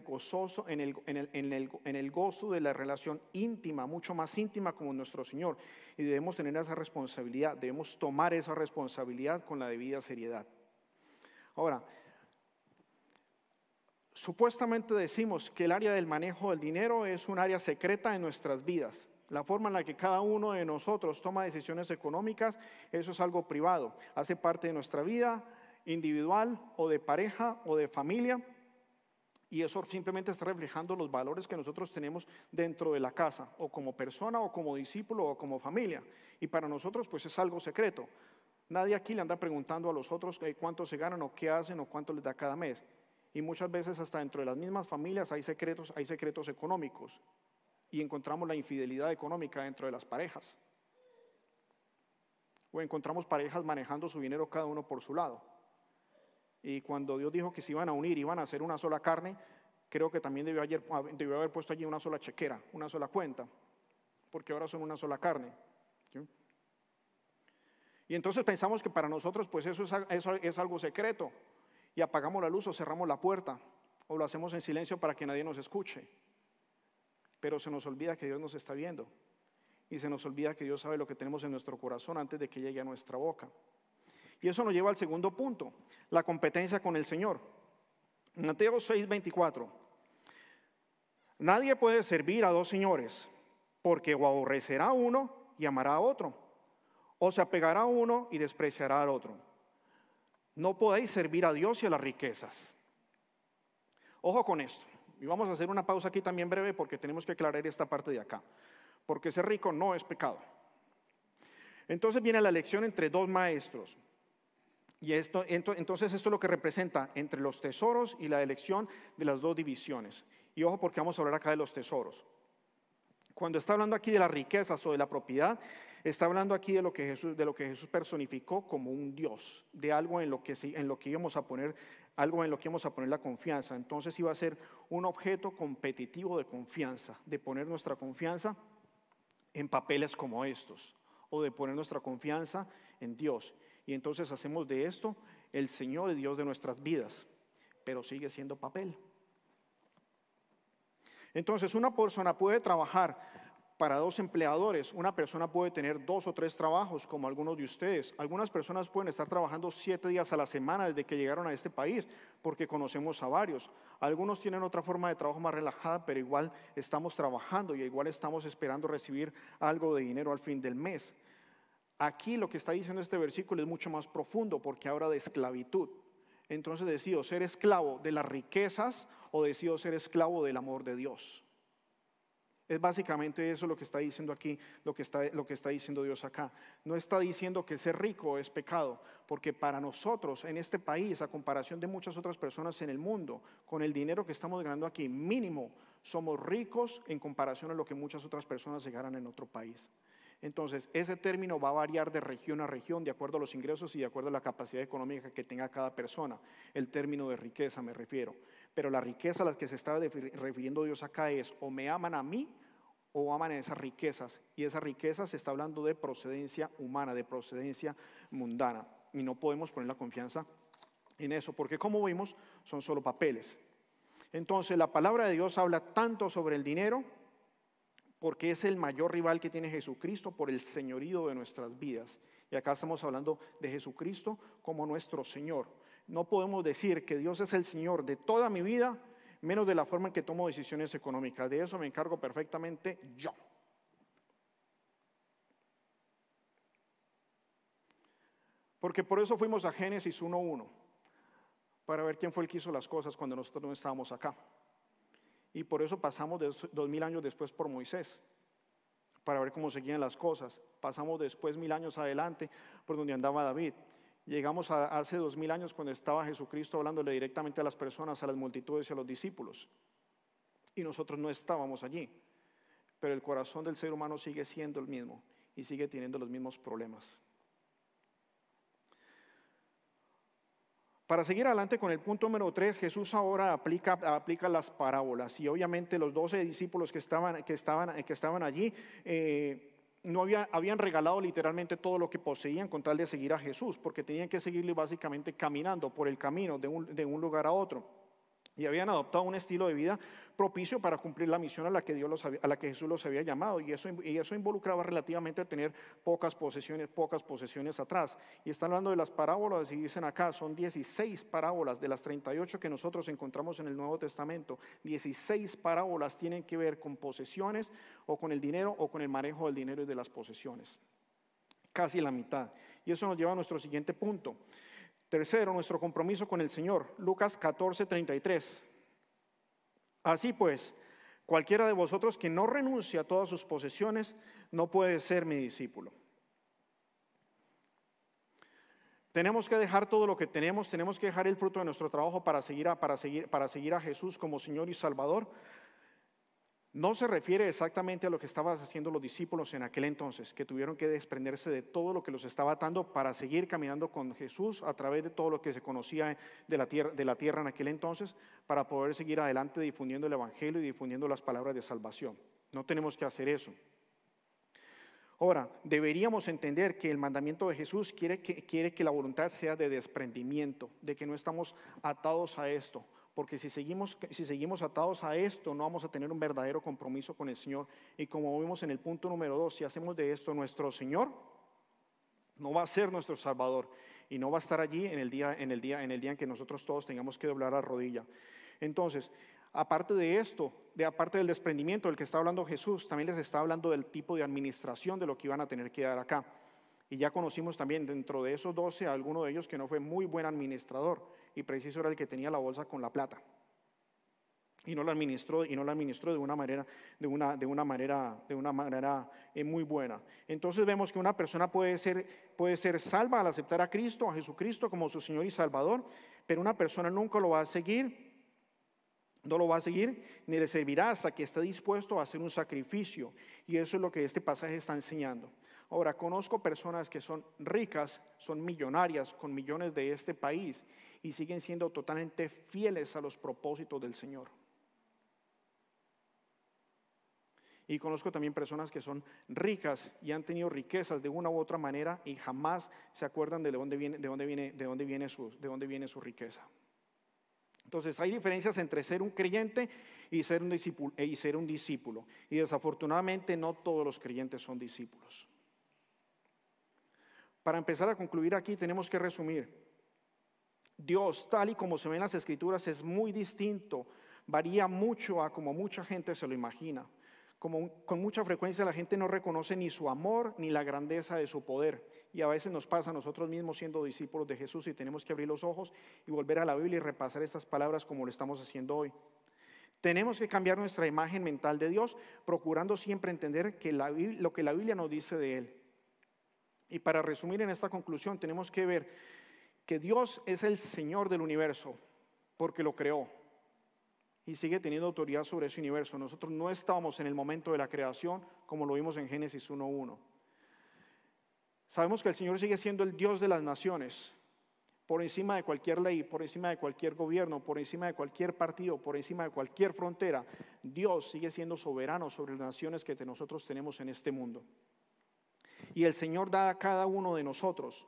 el gozo de la relación íntima, mucho más íntima con nuestro Señor. Y debemos tener esa responsabilidad, debemos tomar esa responsabilidad con la debida seriedad. Ahora, supuestamente decimos que el área del manejo del dinero es un área secreta en nuestras vidas. La forma en la que cada uno de nosotros toma decisiones económicas, eso es algo privado. Hace parte de nuestra vida individual o de pareja o de familia. Y eso simplemente está reflejando los valores que nosotros tenemos dentro de la casa, o como persona, o como discípulo, o como familia. Y para nosotros pues es algo secreto. Nadie aquí le anda preguntando a los otros cuánto se ganan, o qué hacen, o cuánto les da cada mes. Y muchas veces hasta dentro de las mismas familias hay secretos económicos. Y encontramos la infidelidad económica dentro de las parejas. O encontramos parejas manejando su dinero cada uno por su lado. Y cuando Dios dijo que se iban a unir, iban a hacer una sola carne, creo que también debió haber puesto allí una sola chequera, una sola cuenta, porque ahora son una sola carne. ¿Sí? Y entonces pensamos que para nosotros pues eso es algo secreto, y apagamos la luz o cerramos la puerta, o lo hacemos en silencio para que nadie nos escuche. Pero se nos olvida que Dios nos está viendo, y se nos olvida que Dios sabe lo que tenemos en nuestro corazón antes de que llegue a nuestra boca. Y eso nos lleva al segundo punto, la competencia con el Señor. Mateo 6:24. Nadie puede servir a dos señores, porque o aborrecerá a uno y amará a otro, o se apegará a uno y despreciará al otro. No podéis servir a Dios y a las riquezas. Ojo con esto. Y vamos a hacer una pausa aquí también breve porque tenemos que aclarar esta parte de acá. Porque ser rico no es pecado. Entonces viene la elección entre dos maestros. Y entonces esto es lo que representa entre los tesoros y la elección de las dos divisiones. Y ojo porque vamos a hablar acá de los tesoros. Cuando está hablando aquí de las riquezas o de la propiedad, está hablando aquí de lo que Jesús personificó como un Dios, de algo en lo que íbamos a poner, algo en lo que íbamos a poner la confianza. Entonces iba a ser un objeto competitivo de confianza, de poner nuestra confianza en papeles como estos, o de poner nuestra confianza en Dios. Y entonces hacemos de esto el Señor y Dios de nuestras vidas, pero sigue siendo papel. Entonces una persona puede trabajar para dos empleadores, una persona puede tener 2 o 3 trabajos como algunos de ustedes. Algunas personas pueden estar trabajando 7 días a la semana desde que llegaron a este país, porque conocemos a varios. Algunos tienen otra forma de trabajo más relajada, pero igual estamos trabajando y igual estamos esperando recibir algo de dinero al fin del mes. Aquí lo que está diciendo este versículo es mucho más profundo porque habla de esclavitud. Entonces decido ser esclavo de las riquezas o decido ser esclavo del amor de Dios. Es básicamente eso lo que está diciendo aquí, lo que está diciendo Dios acá. No está diciendo que ser rico es pecado, porque para nosotros en este país, a comparación de muchas otras personas en el mundo, con el dinero que estamos ganando aquí, mínimo somos ricos en comparación a lo que muchas otras personas se ganan en otro país. Entonces, ese término va a variar de región a región, de acuerdo a los ingresos y de acuerdo a la capacidad económica que tenga cada persona. El término de riqueza me refiero. Pero la riqueza a la que se está refiriendo Dios acá es o me aman a mí o aman a esas riquezas. Y esa riqueza se está hablando de procedencia humana, de procedencia mundana. Y no podemos poner la confianza en eso, porque como vimos, son solo papeles. Entonces, la palabra de Dios habla tanto sobre el dinero, porque es el mayor rival que tiene Jesucristo por el señorío de nuestras vidas. Y acá estamos hablando de Jesucristo como nuestro Señor. No podemos decir que Dios es el Señor de toda mi vida, menos de la forma en que tomo decisiones económicas. De eso me encargo perfectamente yo. Porque por eso fuimos a Génesis 1:1, para ver quién fue el que hizo las cosas cuando nosotros no estábamos acá. Y por eso pasamos 2000 años después por Moisés, para ver cómo seguían las cosas. Pasamos después 1000 años adelante por donde andaba David. Llegamos a hace 2000 años cuando estaba Jesucristo hablándole directamente a las personas, a las multitudes y a los discípulos. Y nosotros no estábamos allí. Pero el corazón del ser humano sigue siendo el mismo y sigue teniendo los mismos problemas. Para seguir adelante con el punto número 3, Jesús ahora aplica las parábolas. Y obviamente los 12 discípulos que estaban allí no habían regalado literalmente todo lo que poseían con tal de seguir a Jesús, porque tenían que seguirle básicamente caminando por el camino de un lugar a otro. Y habían adoptado un estilo de vida propicio para cumplir la misión a la que Jesús los había llamado. Y eso involucraba relativamente tener pocas posesiones atrás. Y están hablando de las parábolas y dicen acá, son 16 parábolas de las 38 que nosotros encontramos en el Nuevo Testamento. 16 parábolas tienen que ver con posesiones o con el dinero o con el manejo del dinero y de las posesiones. Casi la mitad. Y eso nos lleva a nuestro siguiente punto. Tercero, nuestro compromiso con el Señor. Lucas 14:33. Así pues, cualquiera de vosotros que no renuncie a todas sus posesiones no puede ser mi discípulo. Tenemos que dejar todo lo que tenemos que dejar el fruto de nuestro trabajo para seguir a Jesús como Señor y Salvador. No se refiere exactamente a lo que estaban haciendo los discípulos en aquel entonces, que tuvieron que desprenderse de todo lo que los estaba atando para seguir caminando con Jesús a través de todo lo que se conocía de la tierra en aquel entonces, para poder seguir adelante difundiendo el Evangelio y difundiendo las palabras de salvación. No tenemos que hacer eso. Ahora, deberíamos entender que el mandamiento de Jesús quiere que la voluntad sea de desprendimiento, de que no estamos atados a esto. Porque si seguimos atados a esto, no vamos a tener un verdadero compromiso con el Señor. Y como vimos en el punto número 2, si hacemos de esto nuestro Señor, no va a ser nuestro Salvador. y no va a estar allí en el día en que nosotros todos tengamos que doblar la rodilla. Entonces, aparte de esto, aparte del desprendimiento del que está hablando Jesús, también les está hablando del tipo de administración de lo que iban a tener que dar acá. Y ya conocimos también dentro de esos 12 a alguno de ellos que no fue muy buen administrador, y preciso era el que tenía la bolsa con la plata. Y no la administró de una manera muy buena. Entonces vemos que una persona puede ser salva al aceptar a Cristo, a Jesucristo como su Señor y Salvador, pero una persona nunca lo va a seguir. No lo va a seguir ni le servirá hasta que esté dispuesto a hacer un sacrificio. Y eso es lo que este pasaje está enseñando. Ahora, conozco personas que son ricas, son millonarias, con millones de este país, y siguen siendo totalmente fieles a los propósitos del Señor. Y conozco también personas que son ricas y han tenido riquezas de una u otra manera y jamás se acuerdan de dónde viene su riqueza. Entonces hay diferencias entre ser un creyente y ser un discípulo. Y desafortunadamente no todos los creyentes son discípulos. Para empezar a concluir aquí tenemos que resumir. Dios, tal y como se ve en las Escrituras, es muy distinto, varía mucho a como mucha gente se lo imagina. Con mucha frecuencia la gente no reconoce ni su amor ni la grandeza de su poder, y a veces nos pasa a nosotros mismos siendo discípulos de Jesús y tenemos que abrir los ojos y volver a la Biblia y repasar estas palabras como lo estamos haciendo hoy. Tenemos que cambiar nuestra imagen mental de Dios, procurando siempre entender lo que la Biblia nos dice de Él. Y para resumir en esta conclusión tenemos que ver que Dios es el Señor del universo porque lo creó y sigue teniendo autoridad sobre ese universo. Nosotros no estábamos en el momento de la creación como lo vimos en Génesis 1:1. Sabemos que el Señor sigue siendo el Dios de las naciones, por encima de cualquier ley, por encima de cualquier gobierno, por encima de cualquier partido, por encima de cualquier frontera. Dios sigue siendo soberano sobre las naciones que nosotros tenemos en este mundo. Y el Señor da a cada uno de nosotros.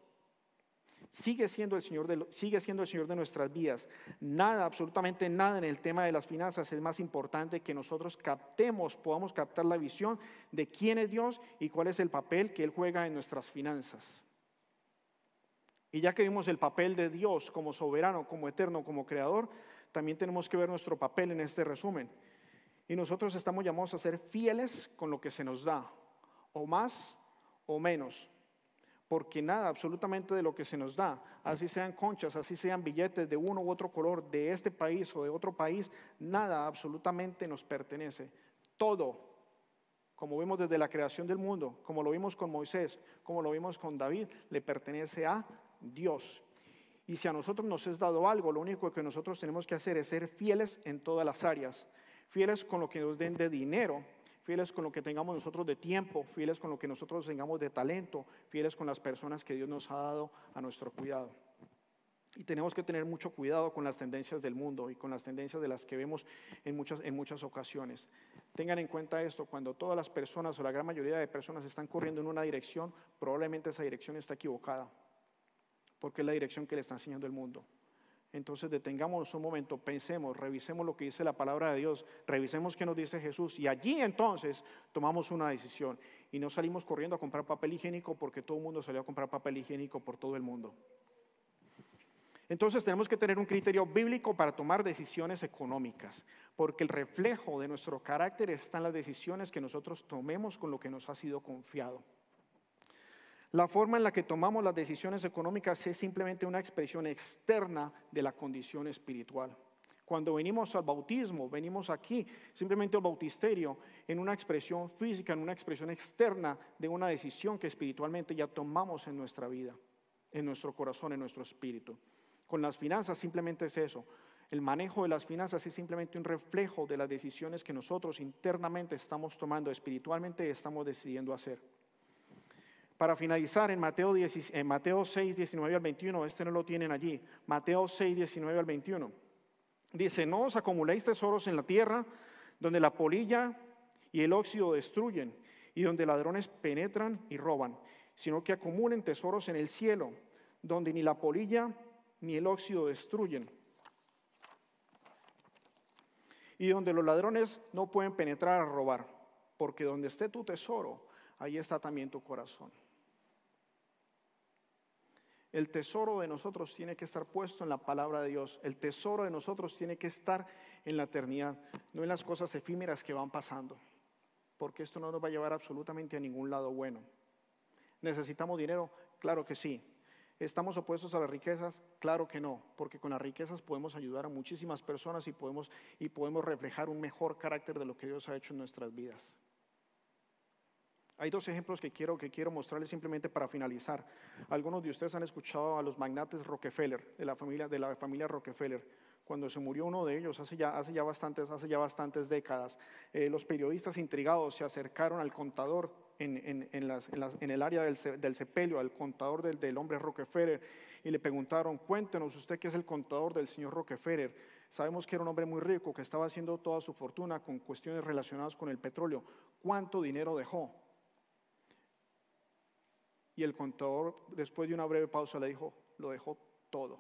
Sigue siendo el Señor de nuestras vidas. Nada, absolutamente nada en el tema de las finanzas es más importante que nosotros podamos captar la visión de quién es Dios y cuál es el papel que Él juega en nuestras finanzas. Y ya que vimos el papel de Dios como soberano, como eterno, como creador, también tenemos que ver nuestro papel en este resumen. Y nosotros estamos llamados a ser fieles con lo que se nos da, o más o menos. Porque nada, absolutamente de lo que se nos da, así sean conchas, así sean billetes de uno u otro color, de este país o de otro país, nada absolutamente nos pertenece. Todo, como vimos desde la creación del mundo, como lo vimos con Moisés, como lo vimos con David, le pertenece a Dios. Y si a nosotros nos es dado algo, lo único que nosotros tenemos que hacer es ser fieles en todas las áreas, fieles con lo que nos den de dinero, fieles con lo que tengamos nosotros de tiempo, fieles con lo que nosotros tengamos de talento, fieles con las personas que Dios nos ha dado a nuestro cuidado. Y tenemos que tener mucho cuidado con las tendencias del mundo y con las tendencias de las que vemos en muchas ocasiones. Tengan en cuenta esto: cuando todas las personas o la gran mayoría de personas están corriendo en una dirección, probablemente esa dirección está equivocada, porque es la dirección que le está enseñando el mundo. Entonces detengámonos un momento, pensemos, revisemos lo que dice la palabra de Dios, revisemos qué nos dice Jesús, y allí entonces tomamos una decisión y no salimos corriendo a comprar papel higiénico porque todo el mundo salió a comprar papel higiénico por todo el mundo. Entonces tenemos que tener un criterio bíblico para tomar decisiones económicas, porque el reflejo de nuestro carácter está en las decisiones que nosotros tomemos con lo que nos ha sido confiado. La forma en la que tomamos las decisiones económicas es simplemente una expresión externa de la condición espiritual. Cuando venimos al bautismo, venimos aquí simplemente al bautisterio en una expresión física, en una expresión externa de una decisión que espiritualmente ya tomamos en nuestra vida, en nuestro corazón, en nuestro espíritu. Con las finanzas simplemente es eso. El manejo de las finanzas es simplemente un reflejo de las decisiones que nosotros internamente estamos tomando, espiritualmente estamos decidiendo hacer. Para finalizar, en Mateo 6, 19 al 21, no lo tienen allí, Mateo 6, 19 al 21, dice: no os acumuléis tesoros en la tierra, donde la polilla y el óxido destruyen, y donde ladrones penetran y roban, sino que acumulen tesoros en el cielo, donde ni la polilla ni el óxido destruyen, y donde los ladrones no pueden penetrar a robar, porque donde esté tu tesoro, ahí está también tu corazón. El tesoro de nosotros tiene que estar puesto en la palabra de Dios. El tesoro de nosotros tiene que estar en la eternidad, no en las cosas efímeras que van pasando, porque esto no nos va a llevar absolutamente a ningún lado bueno. ¿Necesitamos dinero? Claro que sí. ¿Estamos opuestos a las riquezas? Claro que no, porque con las riquezas podemos ayudar a muchísimas personas y podemos reflejar un mejor carácter de lo que Dios ha hecho en nuestras vidas. Hay dos ejemplos que quiero mostrarles simplemente para finalizar. Algunos de ustedes han escuchado a los magnates Rockefeller, de la familia Rockefeller. Cuando se murió uno de ellos hace ya bastantes décadas, los periodistas intrigados se acercaron al contador en el área del sepelio, al contador del hombre Rockefeller, y le preguntaron: cuéntenos usted qué es el contador del señor Rockefeller. Sabemos que era un hombre muy rico, que estaba haciendo toda su fortuna con cuestiones relacionadas con el petróleo. ¿Cuánto dinero dejó? Y el contador, después de una breve pausa, le dijo: lo dejó todo.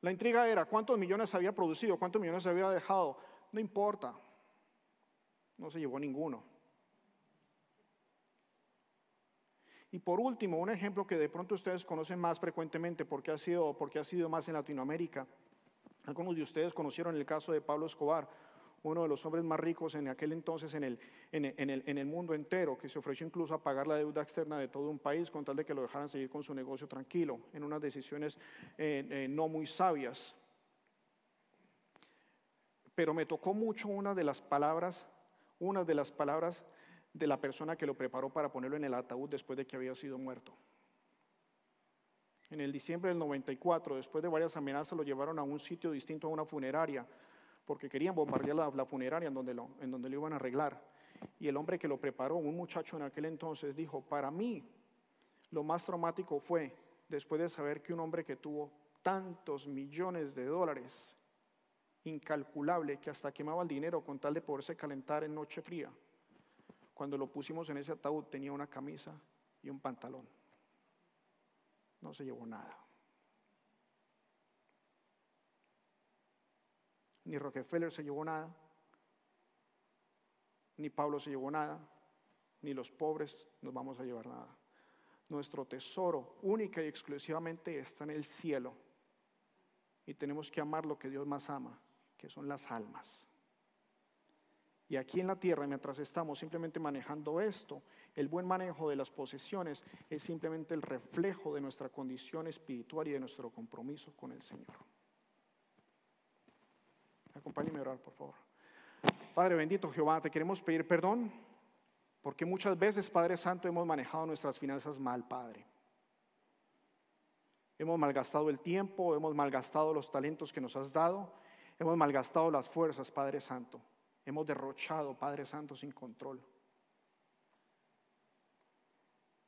La intriga era: ¿cuántos millones había producido? ¿Cuántos millones había dejado? No importa, no se llevó ninguno. Y por último, un ejemplo que de pronto ustedes conocen más frecuentemente porque ha sido más en Latinoamérica. Algunos de ustedes conocieron el caso de Pablo Escobar, uno de los hombres más ricos en aquel entonces en el mundo entero, que se ofreció incluso a pagar la deuda externa de todo un país con tal de que lo dejaran seguir con su negocio tranquilo, en unas decisiones no muy sabias. Pero me tocó mucho una de las palabras de la persona que lo preparó para ponerlo en el ataúd después de que había sido muerto. En el diciembre del 94, después de varias amenazas, lo llevaron a un sitio distinto, a una funeraria, porque querían bombardear la funeraria en donde lo iban a arreglar. Y el hombre que lo preparó, un muchacho en aquel entonces, dijo: para mí lo más traumático fue después de saber que un hombre que tuvo tantos millones de dólares, incalculable, que hasta quemaba el dinero con tal de poderse calentar en noche fría, cuando lo pusimos en ese ataúd tenía una camisa y un pantalón. No se llevó nada. Ni Rockefeller se llevó nada, ni Pablo se llevó nada, ni los pobres nos vamos a llevar nada. Nuestro tesoro única y exclusivamente está en el cielo, y tenemos que amar lo que Dios más ama, que son las almas. Y aquí en la tierra, mientras estamos simplemente manejando esto, el buen manejo de las posesiones es simplemente el reflejo de nuestra condición espiritual y de nuestro compromiso con el Señor. Acompáñeme a orar, por favor. Padre bendito Jehová, te queremos pedir perdón porque muchas veces, Padre Santo, hemos manejado nuestras finanzas mal, Padre. Hemos malgastado el tiempo, hemos malgastado los talentos que nos has dado, hemos malgastado las fuerzas, Padre Santo. Hemos derrochado, Padre Santo, sin control.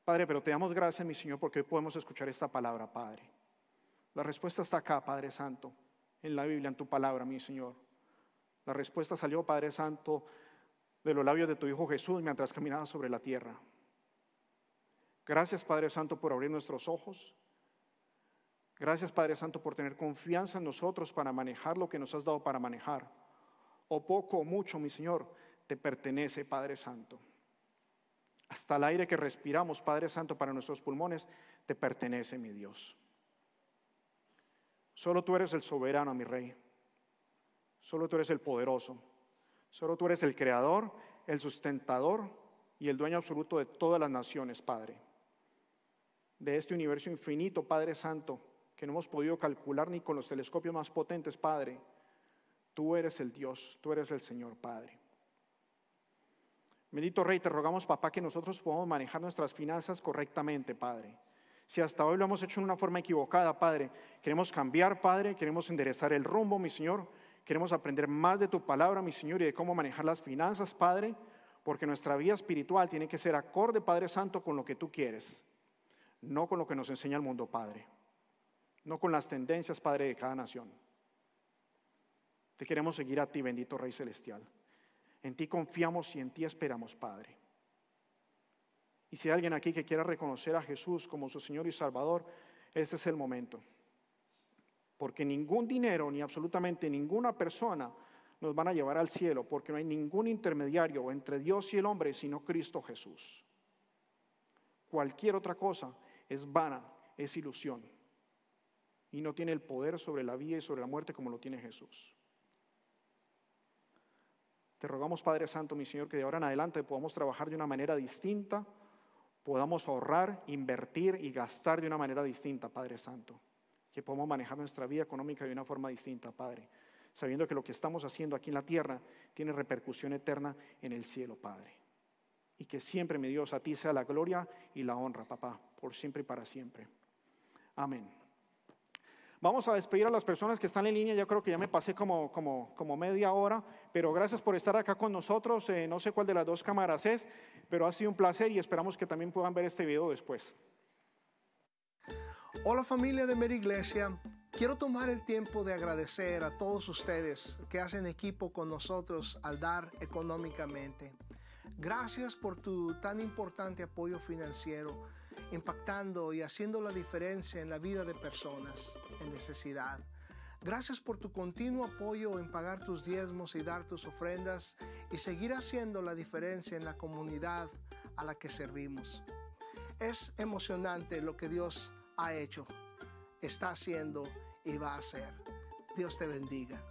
Padre, pero te damos gracias, mi Señor, porque hoy podemos escuchar esta palabra, Padre. La respuesta está acá, Padre Santo, en la Biblia, en tu palabra, mi Señor. La respuesta salió, Padre Santo, de los labios de tu Hijo Jesús mientras caminaba sobre la tierra. Gracias, Padre Santo, por abrir nuestros ojos. Gracias, Padre Santo, por tener confianza en nosotros para manejar lo que nos has dado para manejar. O poco o mucho, mi Señor, te pertenece, Padre Santo. Hasta el aire que respiramos, Padre Santo, para nuestros pulmones, te pertenece, mi Dios. Solo tú eres el soberano, mi Rey. Solo tú eres el poderoso. Solo tú eres el creador, el sustentador y el dueño absoluto de todas las naciones, Padre. De este universo infinito, Padre Santo, que no hemos podido calcular ni con los telescopios más potentes, Padre. Tú eres el Dios, tú eres el Señor, Padre. Bendito Rey, te rogamos, papá, que nosotros podamos manejar nuestras finanzas correctamente, Padre. Si hasta hoy lo hemos hecho de una forma equivocada, Padre, queremos cambiar, Padre, queremos enderezar el rumbo, mi Señor. Queremos aprender más de tu palabra, mi Señor, y de cómo manejar las finanzas, Padre, porque nuestra vida espiritual tiene que ser acorde, Padre Santo, con lo que tú quieres, no con lo que nos enseña el mundo, Padre, no con las tendencias, Padre, de cada nación. Te queremos seguir a ti, bendito Rey Celestial. En ti confiamos y en ti esperamos, Padre. Y si hay alguien aquí que quiera reconocer a Jesús como su Señor y Salvador, este es el momento. Porque ningún dinero ni absolutamente ninguna persona nos van a llevar al cielo, porque no hay ningún intermediario entre Dios y el hombre sino Cristo Jesús. Cualquier otra cosa es vana, es ilusión. Y no tiene el poder sobre la vida y sobre la muerte como lo tiene Jesús. Te rogamos, Padre Santo, mi Señor, que de ahora en adelante podamos trabajar de una manera distinta, podamos ahorrar, invertir y gastar de una manera distinta, Padre Santo. Que podamos manejar nuestra vida económica de una forma distinta, Padre, sabiendo que lo que estamos haciendo aquí en la tierra tiene repercusión eterna en el cielo, Padre. Y que siempre, mi Dios, a ti sea la gloria y la honra, papá, por siempre y para siempre. Amén. Vamos a despedir a las personas que están en línea. Yo creo que ya me pasé como media hora, pero gracias por estar acá con nosotros. No sé cuál de las dos cámaras es, pero ha sido un placer y esperamos que también puedan ver este video después. Hola familia de Mera Iglesia, quiero tomar el tiempo de agradecer a todos ustedes que hacen equipo con nosotros al dar económicamente. Gracias por tu tan importante apoyo financiero, impactando y haciendo la diferencia en la vida de personas en necesidad. Gracias por tu continuo apoyo en pagar tus diezmos y dar tus ofrendas y seguir haciendo la diferencia en la comunidad a la que servimos. Es emocionante lo que Dios ha hecho, está haciendo y va a hacer. Dios te bendiga.